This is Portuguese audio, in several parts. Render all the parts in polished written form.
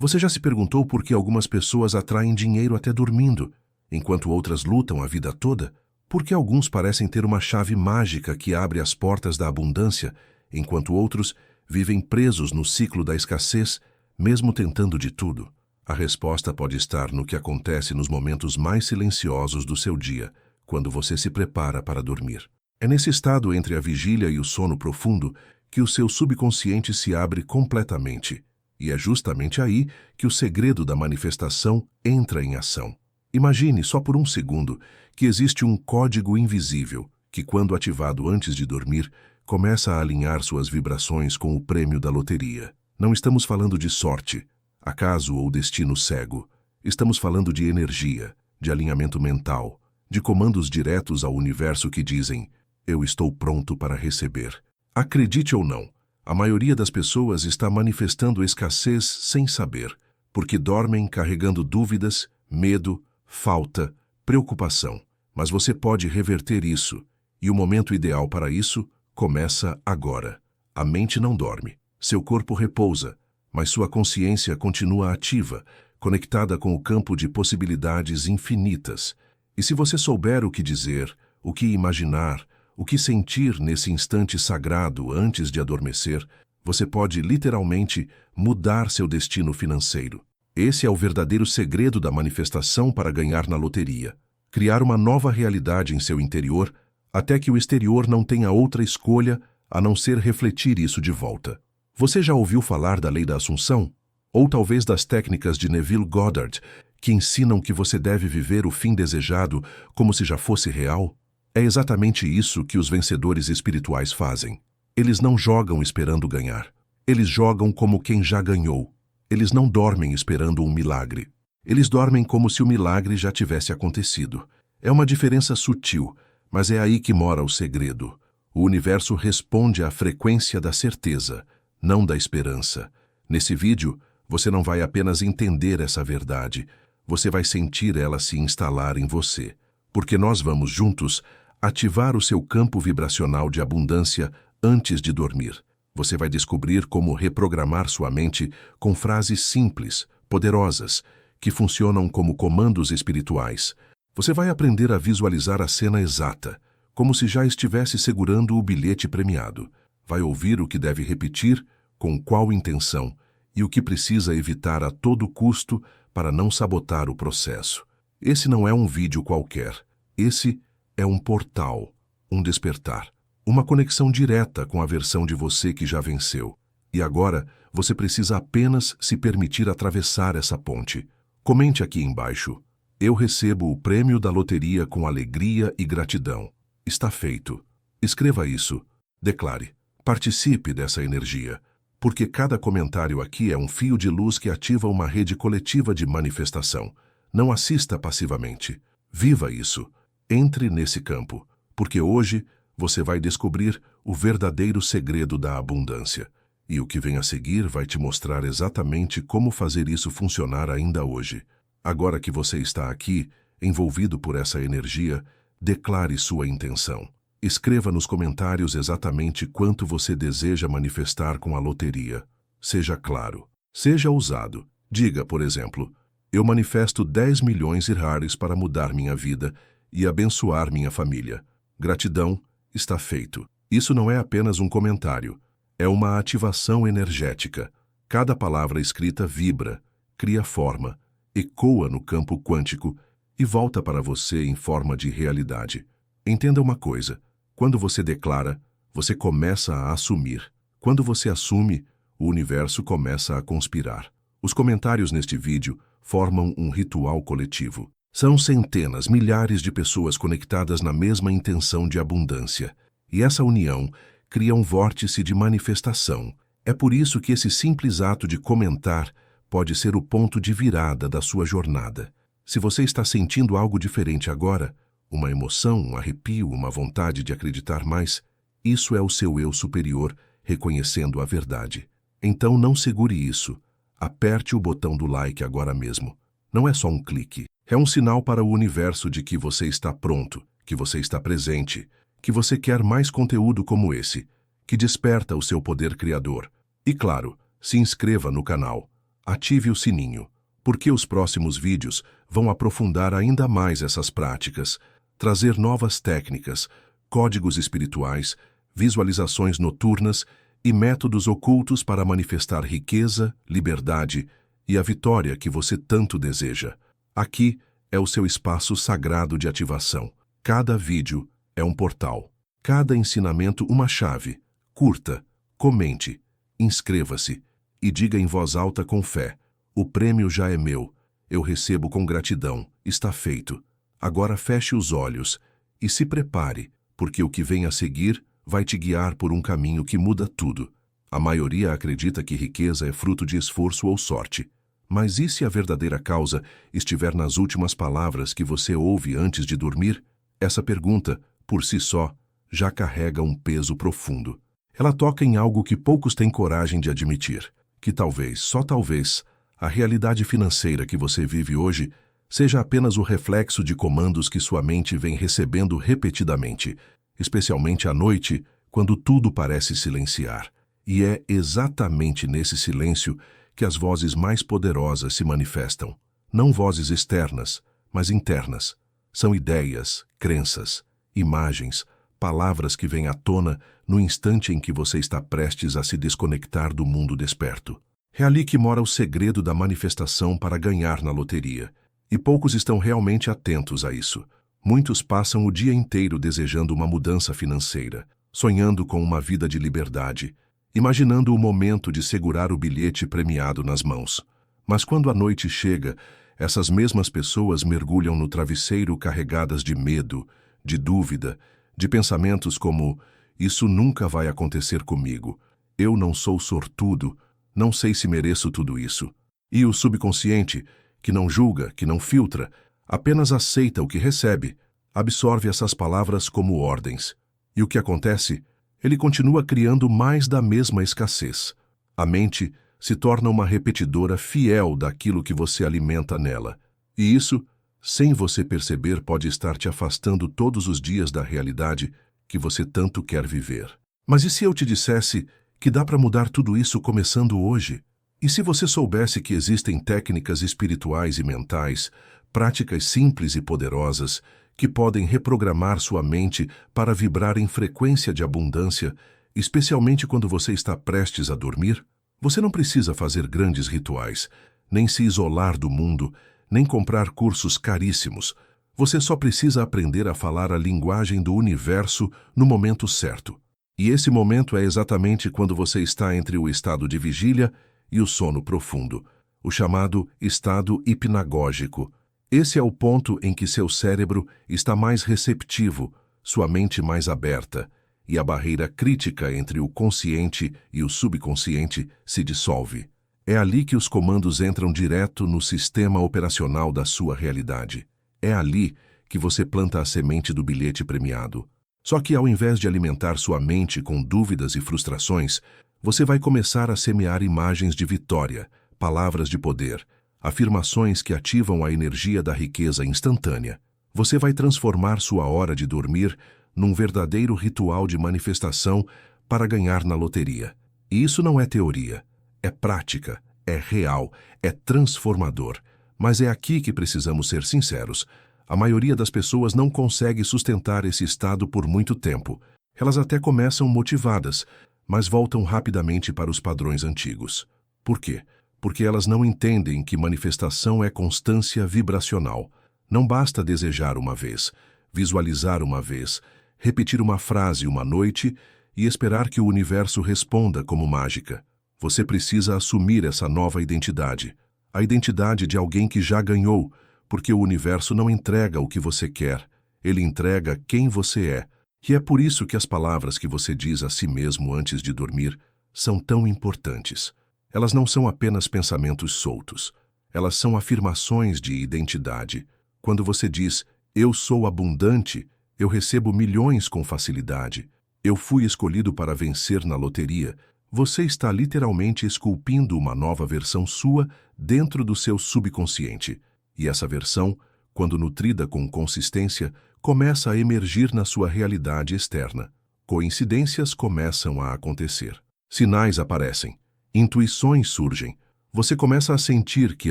Você já se perguntou por que algumas pessoas atraem dinheiro até dormindo, enquanto outras lutam a vida toda? Por que alguns parecem ter uma chave mágica que abre as portas da abundância, enquanto outros vivem presos no ciclo da escassez, mesmo tentando de tudo? A resposta pode estar no que acontece nos momentos mais silenciosos do seu dia, quando você se prepara para dormir. É nesse estado entre a vigília e o sono profundo que o seu subconsciente se abre completamente. E é justamente aí que o segredo da manifestação entra em ação. Imagine, só por um segundo, que existe um código invisível que, quando ativado antes de dormir, começa a alinhar suas vibrações com o prêmio da loteria. Não estamos falando de sorte, acaso ou destino cego. Estamos falando de energia, de alinhamento mental, de comandos diretos ao universo que dizem: eu estou pronto para receber. Acredite ou não, a maioria das pessoas está manifestando escassez sem saber, porque dormem carregando dúvidas, medo, falta, preocupação. Mas você pode reverter isso, e o momento ideal para isso começa agora. A mente não dorme, seu corpo repousa, mas sua consciência continua ativa, conectada com o campo de possibilidades infinitas. E se você souber o que dizer, o que imaginar, o que sentir nesse instante sagrado antes de adormecer, você pode literalmente mudar seu destino financeiro. Esse é o verdadeiro segredo da manifestação para ganhar na loteria. Criar uma nova realidade em seu interior, até que o exterior não tenha outra escolha a não ser refletir isso de volta. Você já ouviu falar da lei da Assunção? Ou talvez das técnicas de Neville Goddard, que ensinam que você deve viver o fim desejado como se já fosse real? É exatamente isso que os vencedores espirituais fazem. Eles não jogam esperando ganhar. Eles jogam como quem já ganhou. Eles não dormem esperando um milagre. Eles dormem como se o milagre já tivesse acontecido. É uma diferença sutil, mas é aí que mora o segredo. O universo responde à frequência da certeza, não da esperança. Nesse vídeo, você não vai apenas entender essa verdade, você vai sentir ela se instalar em você. Porque nós vamos juntos ativar o seu campo vibracional de abundância antes de dormir. Você vai descobrir como reprogramar sua mente com frases simples, poderosas, que funcionam como comandos espirituais. Você vai aprender a visualizar a cena exata, como se já estivesse segurando o bilhete premiado. Vai ouvir o que deve repetir, com qual intenção, e o que precisa evitar a todo custo para não sabotar o processo. Esse não é um vídeo qualquer. Esse é um portal, um despertar, uma conexão direta com a versão de você que já venceu. E agora, você precisa apenas se permitir atravessar essa ponte. Comente aqui embaixo: eu recebo o prêmio da loteria com alegria e gratidão. Está feito. Escreva isso. Declare. Participe dessa energia. Porque cada comentário aqui é um fio de luz que ativa uma rede coletiva de manifestação. Não assista passivamente. Viva isso. Entre nesse campo, porque hoje você vai descobrir o verdadeiro segredo da abundância. E o que vem a seguir vai te mostrar exatamente como fazer isso funcionar ainda hoje. Agora que você está aqui, envolvido por essa energia, declare sua intenção. Escreva nos comentários exatamente quanto você deseja manifestar com a loteria. Seja claro. Seja ousado. Diga, por exemplo: eu manifesto 10 milhões de reais para mudar minha vida e abençoar minha família. Gratidão, está feito. Isso não é apenas um comentário. É uma ativação energética. Cada palavra escrita vibra, cria forma, ecoa no campo quântico e volta para você em forma de realidade. Entenda uma coisa: quando você declara, você começa a assumir. Quando você assume, o universo começa a conspirar. Os comentários neste vídeo formam um ritual coletivo. São centenas, milhares de pessoas conectadas na mesma intenção de abundância. E essa união cria um vórtice de manifestação. É por isso que esse simples ato de comentar pode ser o ponto de virada da sua jornada. Se você está sentindo algo diferente agora, uma emoção, um arrepio, uma vontade de acreditar mais, isso é o seu eu superior reconhecendo a verdade. Então não segure isso. Aperte o botão do like agora mesmo. Não é só um clique. É um sinal para o universo de que você está pronto, que você está presente, que você quer mais conteúdo como esse, que desperta o seu poder criador. E claro, se inscreva no canal. ative o sininho, porque os próximos vídeos vão aprofundar ainda mais essas práticas, trazer novas técnicas, códigos espirituais, visualizações noturnas e métodos ocultos para manifestar riqueza, liberdade e a vitória que você tanto deseja. Aqui é o seu espaço sagrado de ativação. Cada vídeo é um portal. Cada ensinamento uma chave. Curta, comente, inscreva-se e diga em voz alta com fé: o prêmio já é meu, eu recebo com gratidão, está feito. Agora feche os olhos e se prepare, porque o que vem a seguir vai te guiar por um caminho que muda tudo. A maioria acredita que riqueza é fruto de esforço ou sorte. Mas e se a verdadeira causa estiver nas últimas palavras que você ouve antes de dormir? Essa pergunta, por si só, já carrega um peso profundo. Ela toca em algo que poucos têm coragem de admitir, que talvez, só talvez, a realidade financeira que você vive hoje seja apenas o reflexo de comandos que sua mente vem recebendo repetidamente, especialmente à noite, quando tudo parece silenciar. E é exatamente nesse silêncio que as vozes mais poderosas se manifestam. Não vozes externas, mas internas. São ideias, crenças, imagens, palavras que vêm à tona no instante em que você está prestes a se desconectar do mundo desperto. É ali que mora o segredo da manifestação para ganhar na loteria. E poucos estão realmente atentos a isso. Muitos passam o dia inteiro desejando uma mudança financeira, sonhando com uma vida de liberdade, imaginando o momento de segurar o bilhete premiado nas mãos. Mas quando a noite chega, essas mesmas pessoas mergulham no travesseiro carregadas de medo, de dúvida, de pensamentos como: isso nunca vai acontecer comigo, eu não sou sortudo, não sei se mereço tudo isso. E o subconsciente, que não julga, que não filtra, apenas aceita o que recebe, absorve essas palavras como ordens. E o que acontece? Ele continua criando mais da mesma escassez. A mente se torna uma repetidora fiel daquilo que você alimenta nela. E isso, sem você perceber, pode estar te afastando todos os dias da realidade que você tanto quer viver. Mas e se eu te dissesse que dá para mudar tudo isso começando hoje? E se você soubesse que existem técnicas espirituais e mentais, práticas simples e poderosas, que podem reprogramar sua mente para vibrar em frequência de abundância, especialmente quando você está prestes a dormir? Você não precisa fazer grandes rituais, nem se isolar do mundo, nem comprar cursos caríssimos. Você só precisa aprender a falar a linguagem do universo no momento certo. E esse momento é exatamente quando você está entre o estado de vigília e o sono profundo, o chamado estado hipnagógico. Esse é o ponto em que seu cérebro está mais receptivo, sua mente mais aberta, e a barreira crítica entre o consciente e o subconsciente se dissolve. É ali que os comandos entram direto no sistema operacional da sua realidade. É ali que você planta a semente do bilhete premiado. Só que ao invés de alimentar sua mente com dúvidas e frustrações, você vai começar a semear imagens de vitória, palavras de poder, afirmações que ativam a energia da riqueza instantânea. Você vai transformar sua hora de dormir num verdadeiro ritual de manifestação para ganhar na loteria. E isso não é teoria, é prática, é real, é transformador. Mas é aqui que precisamos ser sinceros. A maioria das pessoas não consegue sustentar esse estado por muito tempo. Elas até começam motivadas, mas voltam rapidamente para os padrões antigos. Por quê? Porque elas não entendem que manifestação é constância vibracional. Não basta desejar uma vez, visualizar uma vez, repetir uma frase uma noite e esperar que o universo responda como mágica. Você precisa assumir essa nova identidade, a identidade de alguém que já ganhou, porque o universo não entrega o que você quer, ele entrega quem você é. E é por isso que as palavras que você diz a si mesmo antes de dormir são tão importantes. Elas não são apenas pensamentos soltos. Elas são afirmações de identidade. Quando você diz: eu sou abundante, eu recebo milhões com facilidade, eu fui escolhido para vencer na loteria, você está literalmente esculpindo uma nova versão sua dentro do seu subconsciente. E essa versão, quando nutrida com consistência, começa a emergir na sua realidade externa. Coincidências começam a acontecer. Sinais aparecem. Intuições surgem. você começa a sentir que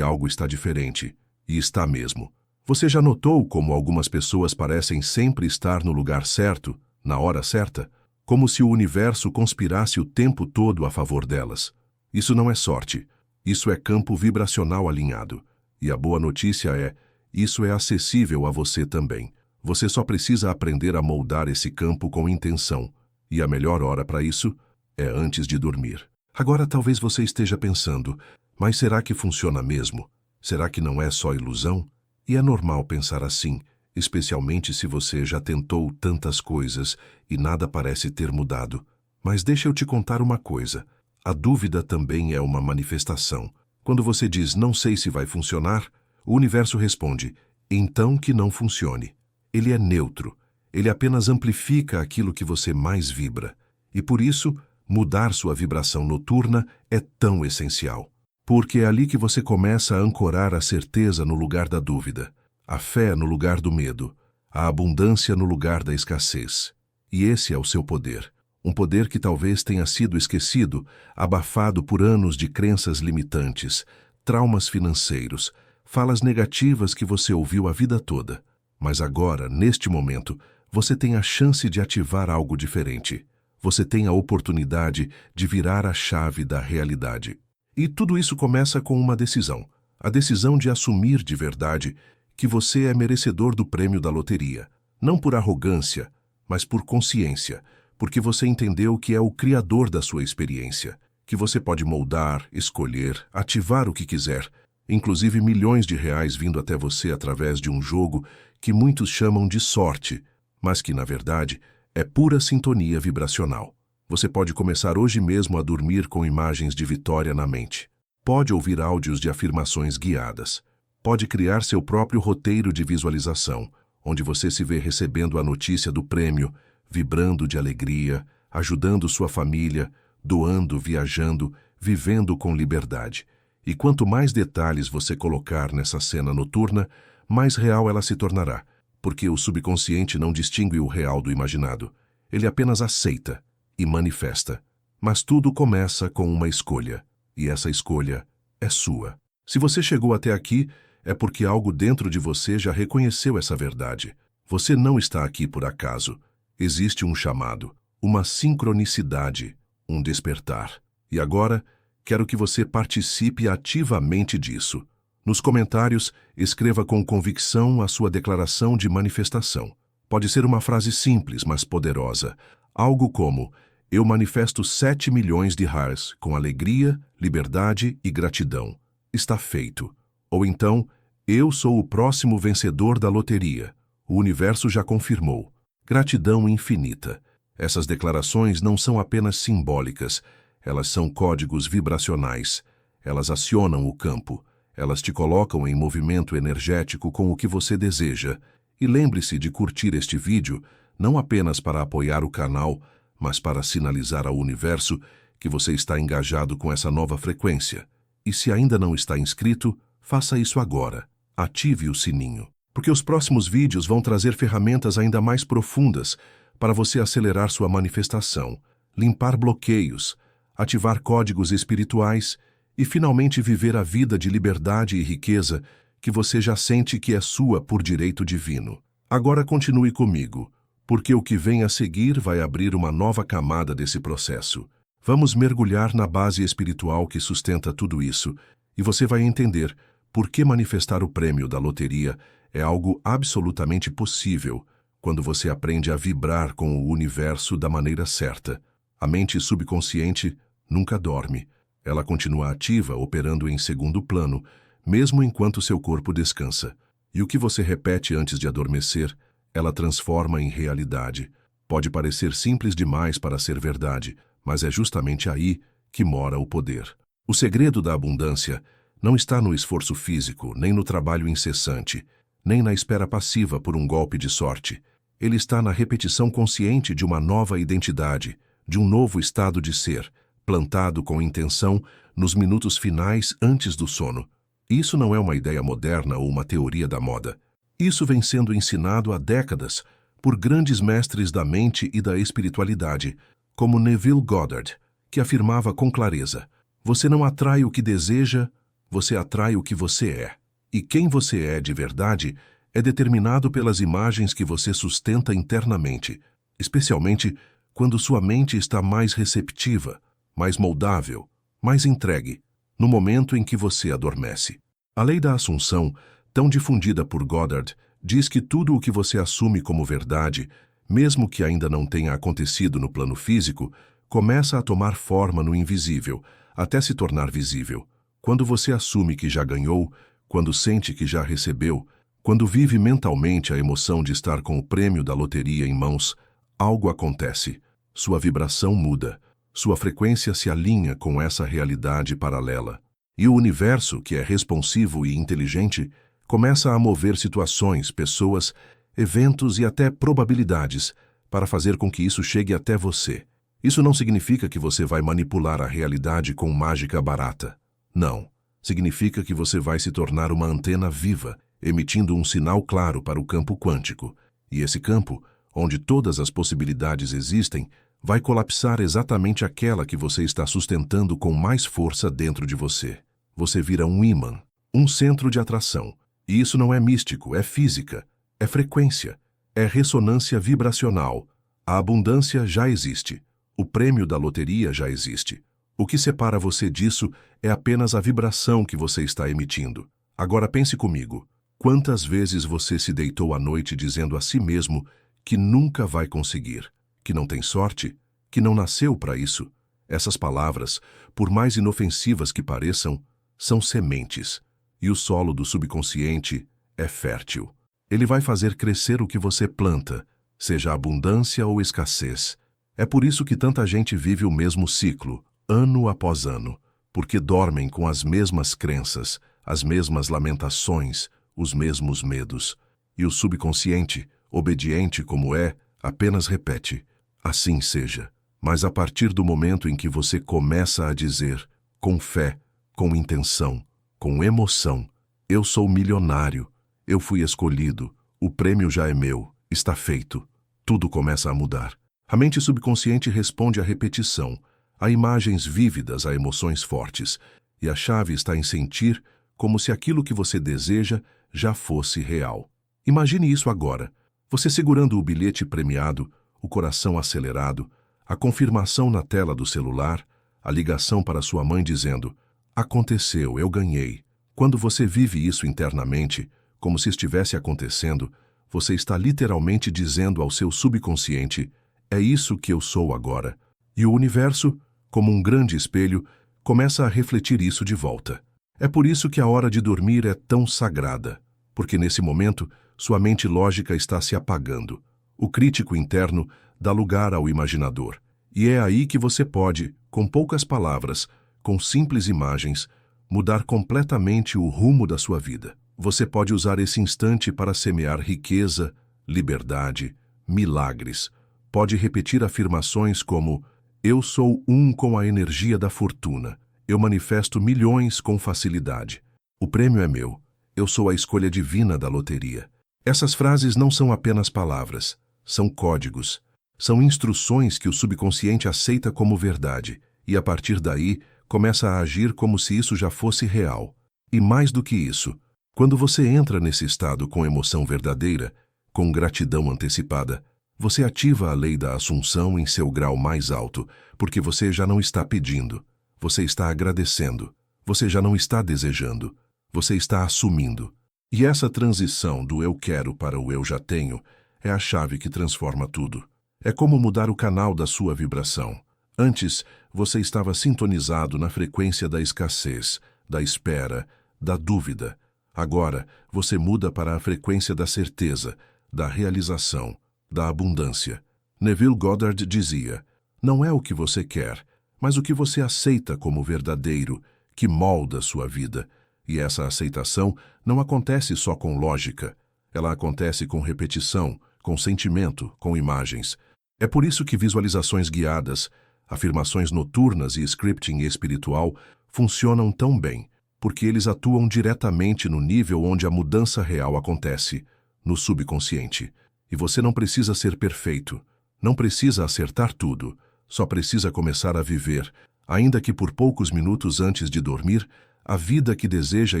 algo está diferente, e está mesmo. Você já notou como algumas pessoas parecem sempre estar no lugar certo, na hora certa? Como se o universo conspirasse o tempo todo a favor delas. Isso não é sorte. Isso é campo vibracional alinhado. E a boa notícia é, isso é acessível a você também. Você só precisa aprender a moldar esse campo com intenção. E a melhor hora para isso é antes de dormir. Agora talvez você esteja pensando, mas será que funciona mesmo? Será que não é só ilusão? E é normal pensar assim, especialmente se você já tentou tantas coisas e nada parece ter mudado. Mas deixa eu te contar uma coisa. A dúvida também é uma manifestação. Quando você diz não sei se vai funcionar, o universo responde, então que não funcione. Ele é neutro. Ele apenas amplifica aquilo que você mais vibra. E por isso, mudar sua vibração noturna é tão essencial. Porque é ali que você começa a ancorar a certeza no lugar da dúvida, a fé no lugar do medo, a abundância no lugar da escassez. E esse é o seu poder. Um poder que talvez tenha sido esquecido, abafado por anos de crenças limitantes, traumas financeiros, falas negativas que você ouviu a vida toda. Mas agora, neste momento, você tem a chance de ativar algo diferente. Você tem a oportunidade de virar a chave da realidade. E tudo isso começa com uma decisão. A decisão de assumir de verdade que você é merecedor do prêmio da loteria. Não por arrogância, mas por consciência. Porque você entendeu que é o criador da sua experiência. Que você pode moldar, escolher, ativar o que quiser. Inclusive milhões de reais vindo até você através de um jogo que muitos chamam de sorte, mas que, na verdade, é pura sintonia vibracional. Você pode começar hoje mesmo a dormir com imagens de vitória na mente. Pode ouvir áudios de afirmações guiadas. Pode criar seu próprio roteiro de visualização, onde você se vê recebendo a notícia do prêmio, vibrando de alegria, ajudando sua família, doando, viajando, vivendo com liberdade. E quanto mais detalhes você colocar nessa cena noturna, mais real ela se tornará, porque o subconsciente não distingue o real do imaginado. Ele apenas aceita e manifesta. Mas tudo começa com uma escolha, e essa escolha é sua. Se você chegou até aqui, é porque algo dentro de você já reconheceu essa verdade. Você não está aqui por acaso. Existe um chamado, uma sincronicidade, um despertar. E agora, quero que você participe ativamente disso. Nos comentários, escreva com convicção a sua declaração de manifestação. Pode ser uma frase simples, mas poderosa. Algo como, eu manifesto 7 milhões de reais com alegria, liberdade e gratidão. Está feito. Ou então, eu sou o próximo vencedor da loteria. O universo já confirmou. Gratidão infinita. Essas declarações não são apenas simbólicas, elas são códigos vibracionais. Elas acionam o campo. Elas te colocam em movimento energético com o que você deseja. E lembre-se de curtir este vídeo, não apenas para apoiar o canal, mas para sinalizar ao universo que você está engajado com essa nova frequência. E se ainda não está inscrito, faça isso agora. Ative o sininho, porque os próximos vídeos vão trazer ferramentas ainda mais profundas para você acelerar sua manifestação, limpar bloqueios, ativar códigos espirituais e finalmente viver a vida de liberdade e riqueza que você já sente que é sua por direito divino. Agora continue comigo, porque o que vem a seguir vai abrir uma nova camada desse processo. Vamos mergulhar na base espiritual que sustenta tudo isso, e você vai entender por que manifestar o prêmio da loteria é algo absolutamente possível quando você aprende a vibrar com o universo da maneira certa. A mente subconsciente nunca dorme. Ela continua ativa, operando em segundo plano, mesmo enquanto seu corpo descansa. E o que você repete antes de adormecer, ela transforma em realidade. Pode parecer simples demais para ser verdade, mas é justamente aí que mora o poder. O segredo da abundância não está no esforço físico, nem no trabalho incessante, nem na espera passiva por um golpe de sorte. Ele está na repetição consciente de uma nova identidade, de um novo estado de ser, plantado com intenção nos minutos finais antes do sono. Isso não é uma ideia moderna ou uma teoria da moda. Isso vem sendo ensinado há décadas por grandes mestres da mente e da espiritualidade, como Neville Goddard, que afirmava com clareza: Você não atrai o que deseja, você atrai o que você é. E quem você é de verdade é determinado pelas imagens que você sustenta internamente, especialmente quando sua mente está mais receptiva, mais moldável, mais entregue, no momento em que você adormece. A lei da assunção, tão difundida por Goddard, diz que tudo o que você assume como verdade, mesmo que ainda não tenha acontecido no plano físico, começa a tomar forma no invisível, até se tornar visível. Quando você assume que já ganhou, quando sente que já recebeu, quando vive mentalmente a emoção de estar com o prêmio da loteria em mãos, algo acontece. Sua vibração muda. Sua frequência se alinha com essa realidade paralela. E o universo, que é responsivo e inteligente, começa a mover situações, pessoas, eventos e até probabilidades para fazer com que isso chegue até você. Isso não significa que você vai manipular a realidade com mágica barata. Não. Significa que você vai se tornar uma antena viva, emitindo um sinal claro para o campo quântico. E esse campo, onde todas as possibilidades existem, vai colapsar exatamente aquela que você está sustentando com mais força dentro de você. Você vira um ímã, um centro de atração. E isso não é místico, é física, é frequência, é ressonância vibracional. A abundância já existe. O prêmio da loteria já existe. O que separa você disso é apenas a vibração que você está emitindo. Agora pense comigo. Quantas vezes você se deitou à noite dizendo a si mesmo que nunca vai conseguir, que não tem sorte, que não nasceu para isso? Essas palavras, por mais inofensivas que pareçam, são sementes, e o solo do subconsciente é fértil. Ele vai fazer crescer o que você planta, seja abundância ou escassez. É por isso que tanta gente vive o mesmo ciclo, ano após ano, porque dormem com as mesmas crenças, as mesmas lamentações, os mesmos medos. E o subconsciente, obediente como é, apenas repete: assim seja. Mas a partir do momento em que você começa a dizer, com fé, com intenção, com emoção: eu sou milionário, eu fui escolhido, o prêmio já é meu, está feito, tudo começa a mudar. A mente subconsciente responde à repetição, a imagens vívidas, a emoções fortes, e a chave está em sentir como se aquilo que você deseja já fosse real. Imagine isso agora, você segurando o bilhete premiado, o coração acelerado, a confirmação na tela do celular, a ligação para sua mãe dizendo: aconteceu, eu ganhei. Quando você vive isso internamente, como se estivesse acontecendo, você está literalmente dizendo ao seu subconsciente: é isso que eu sou agora. E o universo, como um grande espelho, começa a refletir isso de volta. É por isso que a hora de dormir é tão sagrada, porque nesse momento sua mente lógica está se apagando. O crítico interno dá lugar ao imaginador. E é aí que você pode, com poucas palavras, com simples imagens, mudar completamente o rumo da sua vida. Você pode usar esse instante para semear riqueza, liberdade, milagres. Pode repetir afirmações como: eu sou um com a energia da fortuna. Eu manifesto milhões com facilidade. O prêmio é meu. Eu sou a escolha divina da loteria. Essas frases não são apenas palavras, são códigos. São instruções que o subconsciente aceita como verdade e, a partir daí, começa a agir como se isso já fosse real. E mais do que isso, quando você entra nesse estado com emoção verdadeira, com gratidão antecipada, você ativa a lei da assunção em seu grau mais alto, porque você já não está pedindo, você está agradecendo, você já não está desejando, você está assumindo. E essa transição do eu quero para o eu já tenho é a chave que transforma tudo. É como mudar o canal da sua vibração. Antes, você estava sintonizado na frequência da escassez, da espera, da dúvida. Agora, você muda para a frequência da certeza, da realização, da abundância. Neville Goddard dizia: não é o que você quer, mas o que você aceita como verdadeiro, que molda sua vida. E essa aceitação não acontece só com lógica. Ela acontece com repetição, com sentimento, com imagens. É por isso que visualizações guiadas, afirmações noturnas e scripting espiritual funcionam tão bem, porque eles atuam diretamente no nível onde a mudança real acontece, no subconsciente. E você não precisa ser perfeito, não precisa acertar tudo, só precisa começar a viver, ainda que por poucos minutos antes de dormir, a vida que deseja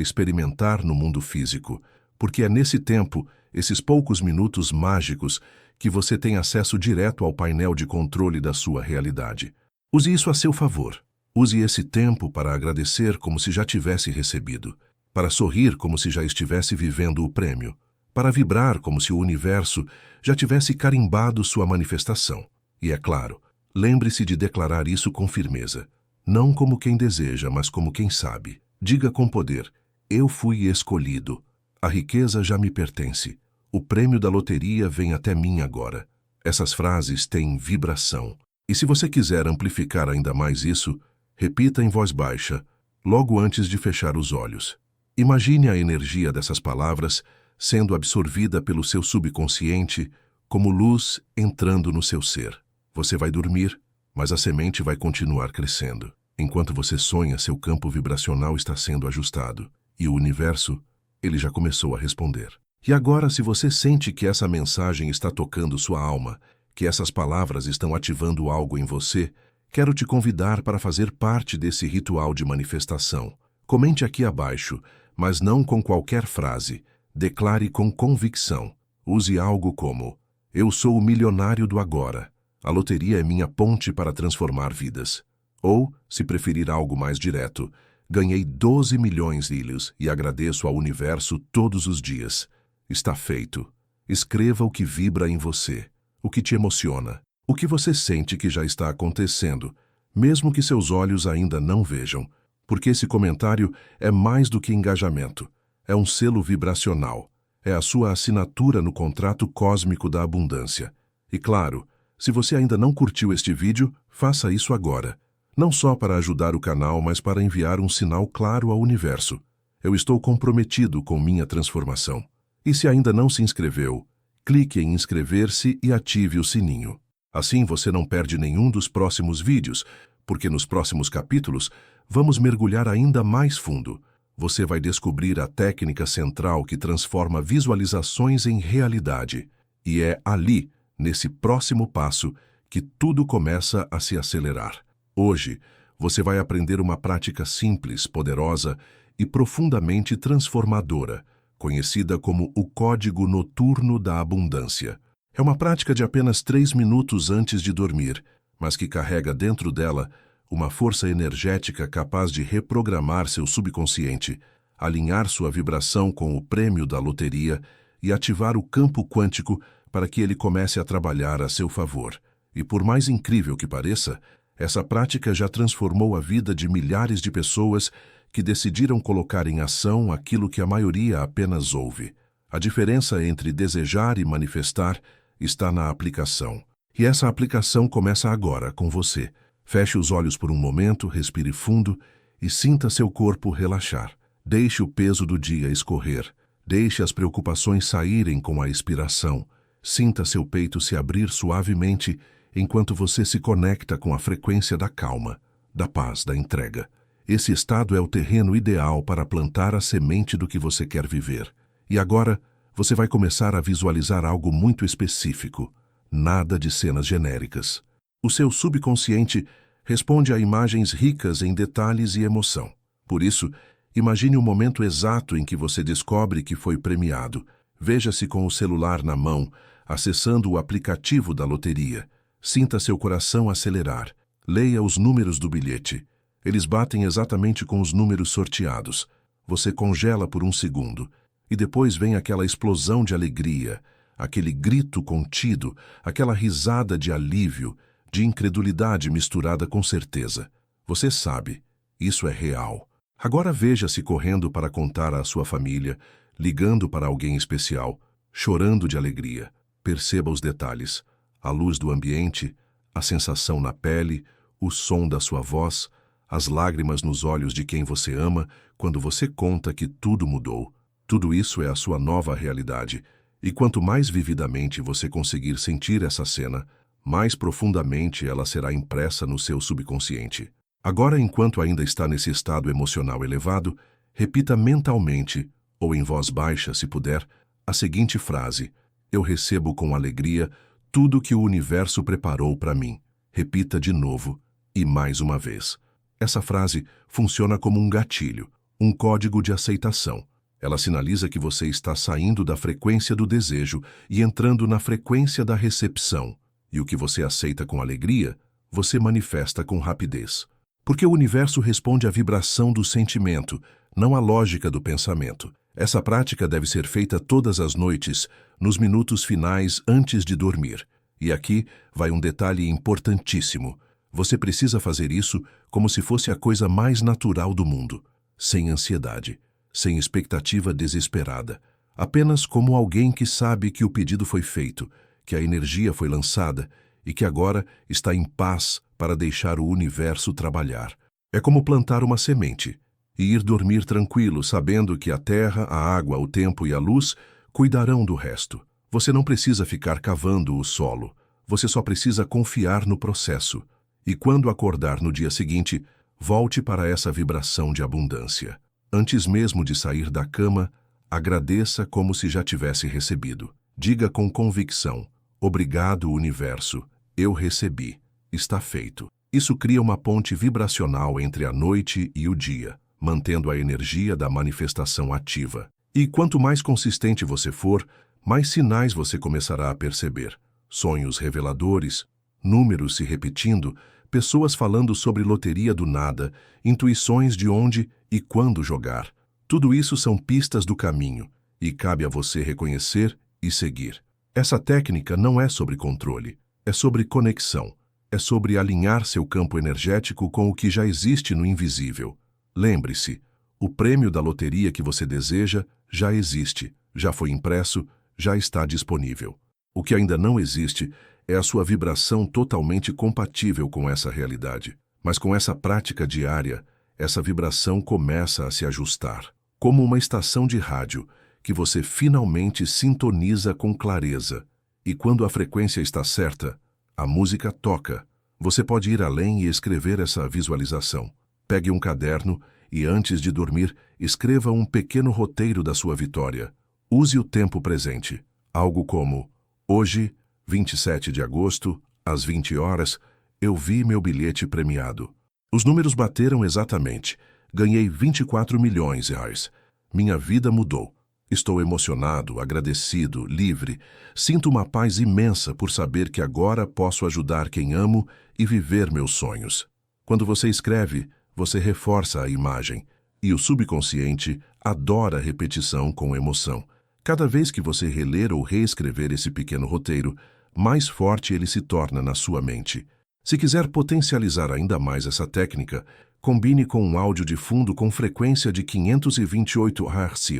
experimentar no mundo físico, porque é nesse tempo, esses poucos minutos mágicos, que você tem acesso direto ao painel de controle da sua realidade. Use isso a seu favor. Use esse tempo para agradecer como se já tivesse recebido, para sorrir como se já estivesse vivendo o prêmio, para vibrar como se o universo já tivesse carimbado sua manifestação. E é claro, lembre-se de declarar isso com firmeza, não como quem deseja, mas como quem sabe. Diga com poder: eu fui escolhido. A riqueza já me pertence. O prêmio da loteria vem até mim agora. Essas frases têm vibração. E se você quiser amplificar ainda mais isso, repita em voz baixa, logo antes de fechar os olhos. Imagine a energia dessas palavras sendo absorvida pelo seu subconsciente como luz entrando no seu ser. Você vai dormir, mas a semente vai continuar crescendo. Enquanto você sonha, seu campo vibracional está sendo ajustado. E o universo, ele já começou a responder. E agora, se você sente que essa mensagem está tocando sua alma, que essas palavras estão ativando algo em você, quero te convidar para fazer parte desse ritual de manifestação. Comente aqui abaixo, mas não com qualquer frase. Declare com convicção. Use algo como: eu sou o milionário do agora. A loteria é minha ponte para transformar vidas. Ou, se preferir algo mais direto, ganhei 12 milhões de ilhos e agradeço ao universo todos os dias. Está feito. Escreva o que vibra em você, o que te emociona, o que você sente que já está acontecendo, mesmo que seus olhos ainda não vejam, porque esse comentário é mais do que engajamento. É um selo vibracional. É a sua assinatura no contrato cósmico da abundância. E claro, se você ainda não curtiu este vídeo, faça isso agora. Não só para ajudar o canal, mas para enviar um sinal claro ao universo. Eu estou comprometido com minha transformação. E se ainda não se inscreveu, clique em inscrever-se e ative o sininho. Assim você não perde nenhum dos próximos vídeos, porque nos próximos capítulos vamos mergulhar ainda mais fundo. Você vai descobrir a técnica central que transforma visualizações em realidade. E é ali, nesse próximo passo, que tudo começa a se acelerar. Hoje, você vai aprender uma prática simples, poderosa e profundamente transformadora, conhecida como o Código Noturno da Abundância. É uma prática de apenas 3 minutos antes de dormir, mas que carrega dentro dela uma força energética capaz de reprogramar seu subconsciente, alinhar sua vibração com o prêmio da loteria e ativar o campo quântico para que ele comece a trabalhar a seu favor. E por mais incrível que pareça, essa prática já transformou a vida de milhares de pessoas que decidiram colocar em ação aquilo que a maioria apenas ouve. A diferença entre desejar e manifestar está na aplicação. E essa aplicação começa agora, com você. Feche os olhos por um momento, respire fundo e sinta seu corpo relaxar. Deixe o peso do dia escorrer. Deixe as preocupações saírem com a expiração. Sinta seu peito se abrir suavemente enquanto você se conecta com a frequência da calma, da paz, da entrega. Esse estado é o terreno ideal para plantar a semente do que você quer viver. E agora, você vai começar a visualizar algo muito específico. Nada de cenas genéricas. O seu subconsciente responde a imagens ricas em detalhes e emoção. Por isso, imagine o momento exato em que você descobre que foi premiado. Veja-se com o celular na mão, acessando o aplicativo da loteria. Sinta seu coração acelerar. Leia os números do bilhete. Eles batem exatamente com os números sorteados. Você congela por um segundo. E depois vem aquela explosão de alegria, aquele grito contido, aquela risada de alívio, de incredulidade misturada com certeza. Você sabe, isso é real. Agora veja-se correndo para contar à sua família, ligando para alguém especial, chorando de alegria. Perceba os detalhes, a luz do ambiente, a sensação na pele, o som da sua voz, as lágrimas nos olhos de quem você ama quando você conta que tudo mudou. Tudo isso é a sua nova realidade, e quanto mais vividamente você conseguir sentir essa cena, mais profundamente ela será impressa no seu subconsciente. Agora, enquanto ainda está nesse estado emocional elevado, repita mentalmente, ou em voz baixa, se puder, a seguinte frase: eu recebo com alegria tudo que o universo preparou para mim. Repita de novo, e mais uma vez. Essa frase funciona como um gatilho, um código de aceitação. Ela sinaliza que você está saindo da frequência do desejo e entrando na frequência da recepção. E o que você aceita com alegria, você manifesta com rapidez. Porque o universo responde à vibração do sentimento, não à lógica do pensamento. Essa prática deve ser feita todas as noites, nos minutos finais antes de dormir. E aqui vai um detalhe importantíssimo. Você precisa fazer isso como se fosse a coisa mais natural do mundo, sem ansiedade, sem expectativa desesperada, apenas como alguém que sabe que o pedido foi feito, que a energia foi lançada e que agora está em paz para deixar o universo trabalhar. É como plantar uma semente e ir dormir tranquilo, sabendo que a terra, a água, o tempo e a luz cuidarão do resto. Você não precisa ficar cavando o solo, você só precisa confiar no processo. E quando acordar no dia seguinte, volte para essa vibração de abundância. Antes mesmo de sair da cama, agradeça como se já tivesse recebido. Diga com convicção: obrigado, universo, eu recebi, está feito. Isso cria uma ponte vibracional entre a noite e o dia, mantendo a energia da manifestação ativa. E quanto mais consistente você for, mais sinais você começará a perceber. Sonhos reveladores, números se repetindo, pessoas falando sobre loteria do nada, intuições de onde e quando jogar. Tudo isso são pistas do caminho, e cabe a você reconhecer e seguir. Essa técnica não é sobre controle, é sobre conexão, é sobre alinhar seu campo energético com o que já existe no invisível. Lembre-se, o prêmio da loteria que você deseja já existe, já foi impresso, já está disponível. O que ainda não existe é a sua vibração totalmente compatível com essa realidade. Mas com essa prática diária, essa vibração começa a se ajustar. Como uma estação de rádio, que você finalmente sintoniza com clareza. E quando a frequência está certa, a música toca. Você pode ir além e escrever essa visualização. Pegue um caderno e, antes de dormir, escreva um pequeno roteiro da sua vitória. Use o tempo presente. Algo como: hoje, 27 de agosto, às 20 horas, eu vi meu bilhete premiado. Os números bateram exatamente. Ganhei 24 milhões de reais. Minha vida mudou. Estou emocionado, agradecido, livre. Sinto uma paz imensa por saber que agora posso ajudar quem amo e viver meus sonhos. Quando você escreve, você reforça a imagem, e o subconsciente adora a repetição com emoção. Cada vez que você reler ou reescrever esse pequeno roteiro, mais forte ele se torna na sua mente. Se quiser potencializar ainda mais essa técnica, combine com um áudio de fundo com frequência de 528 Hz,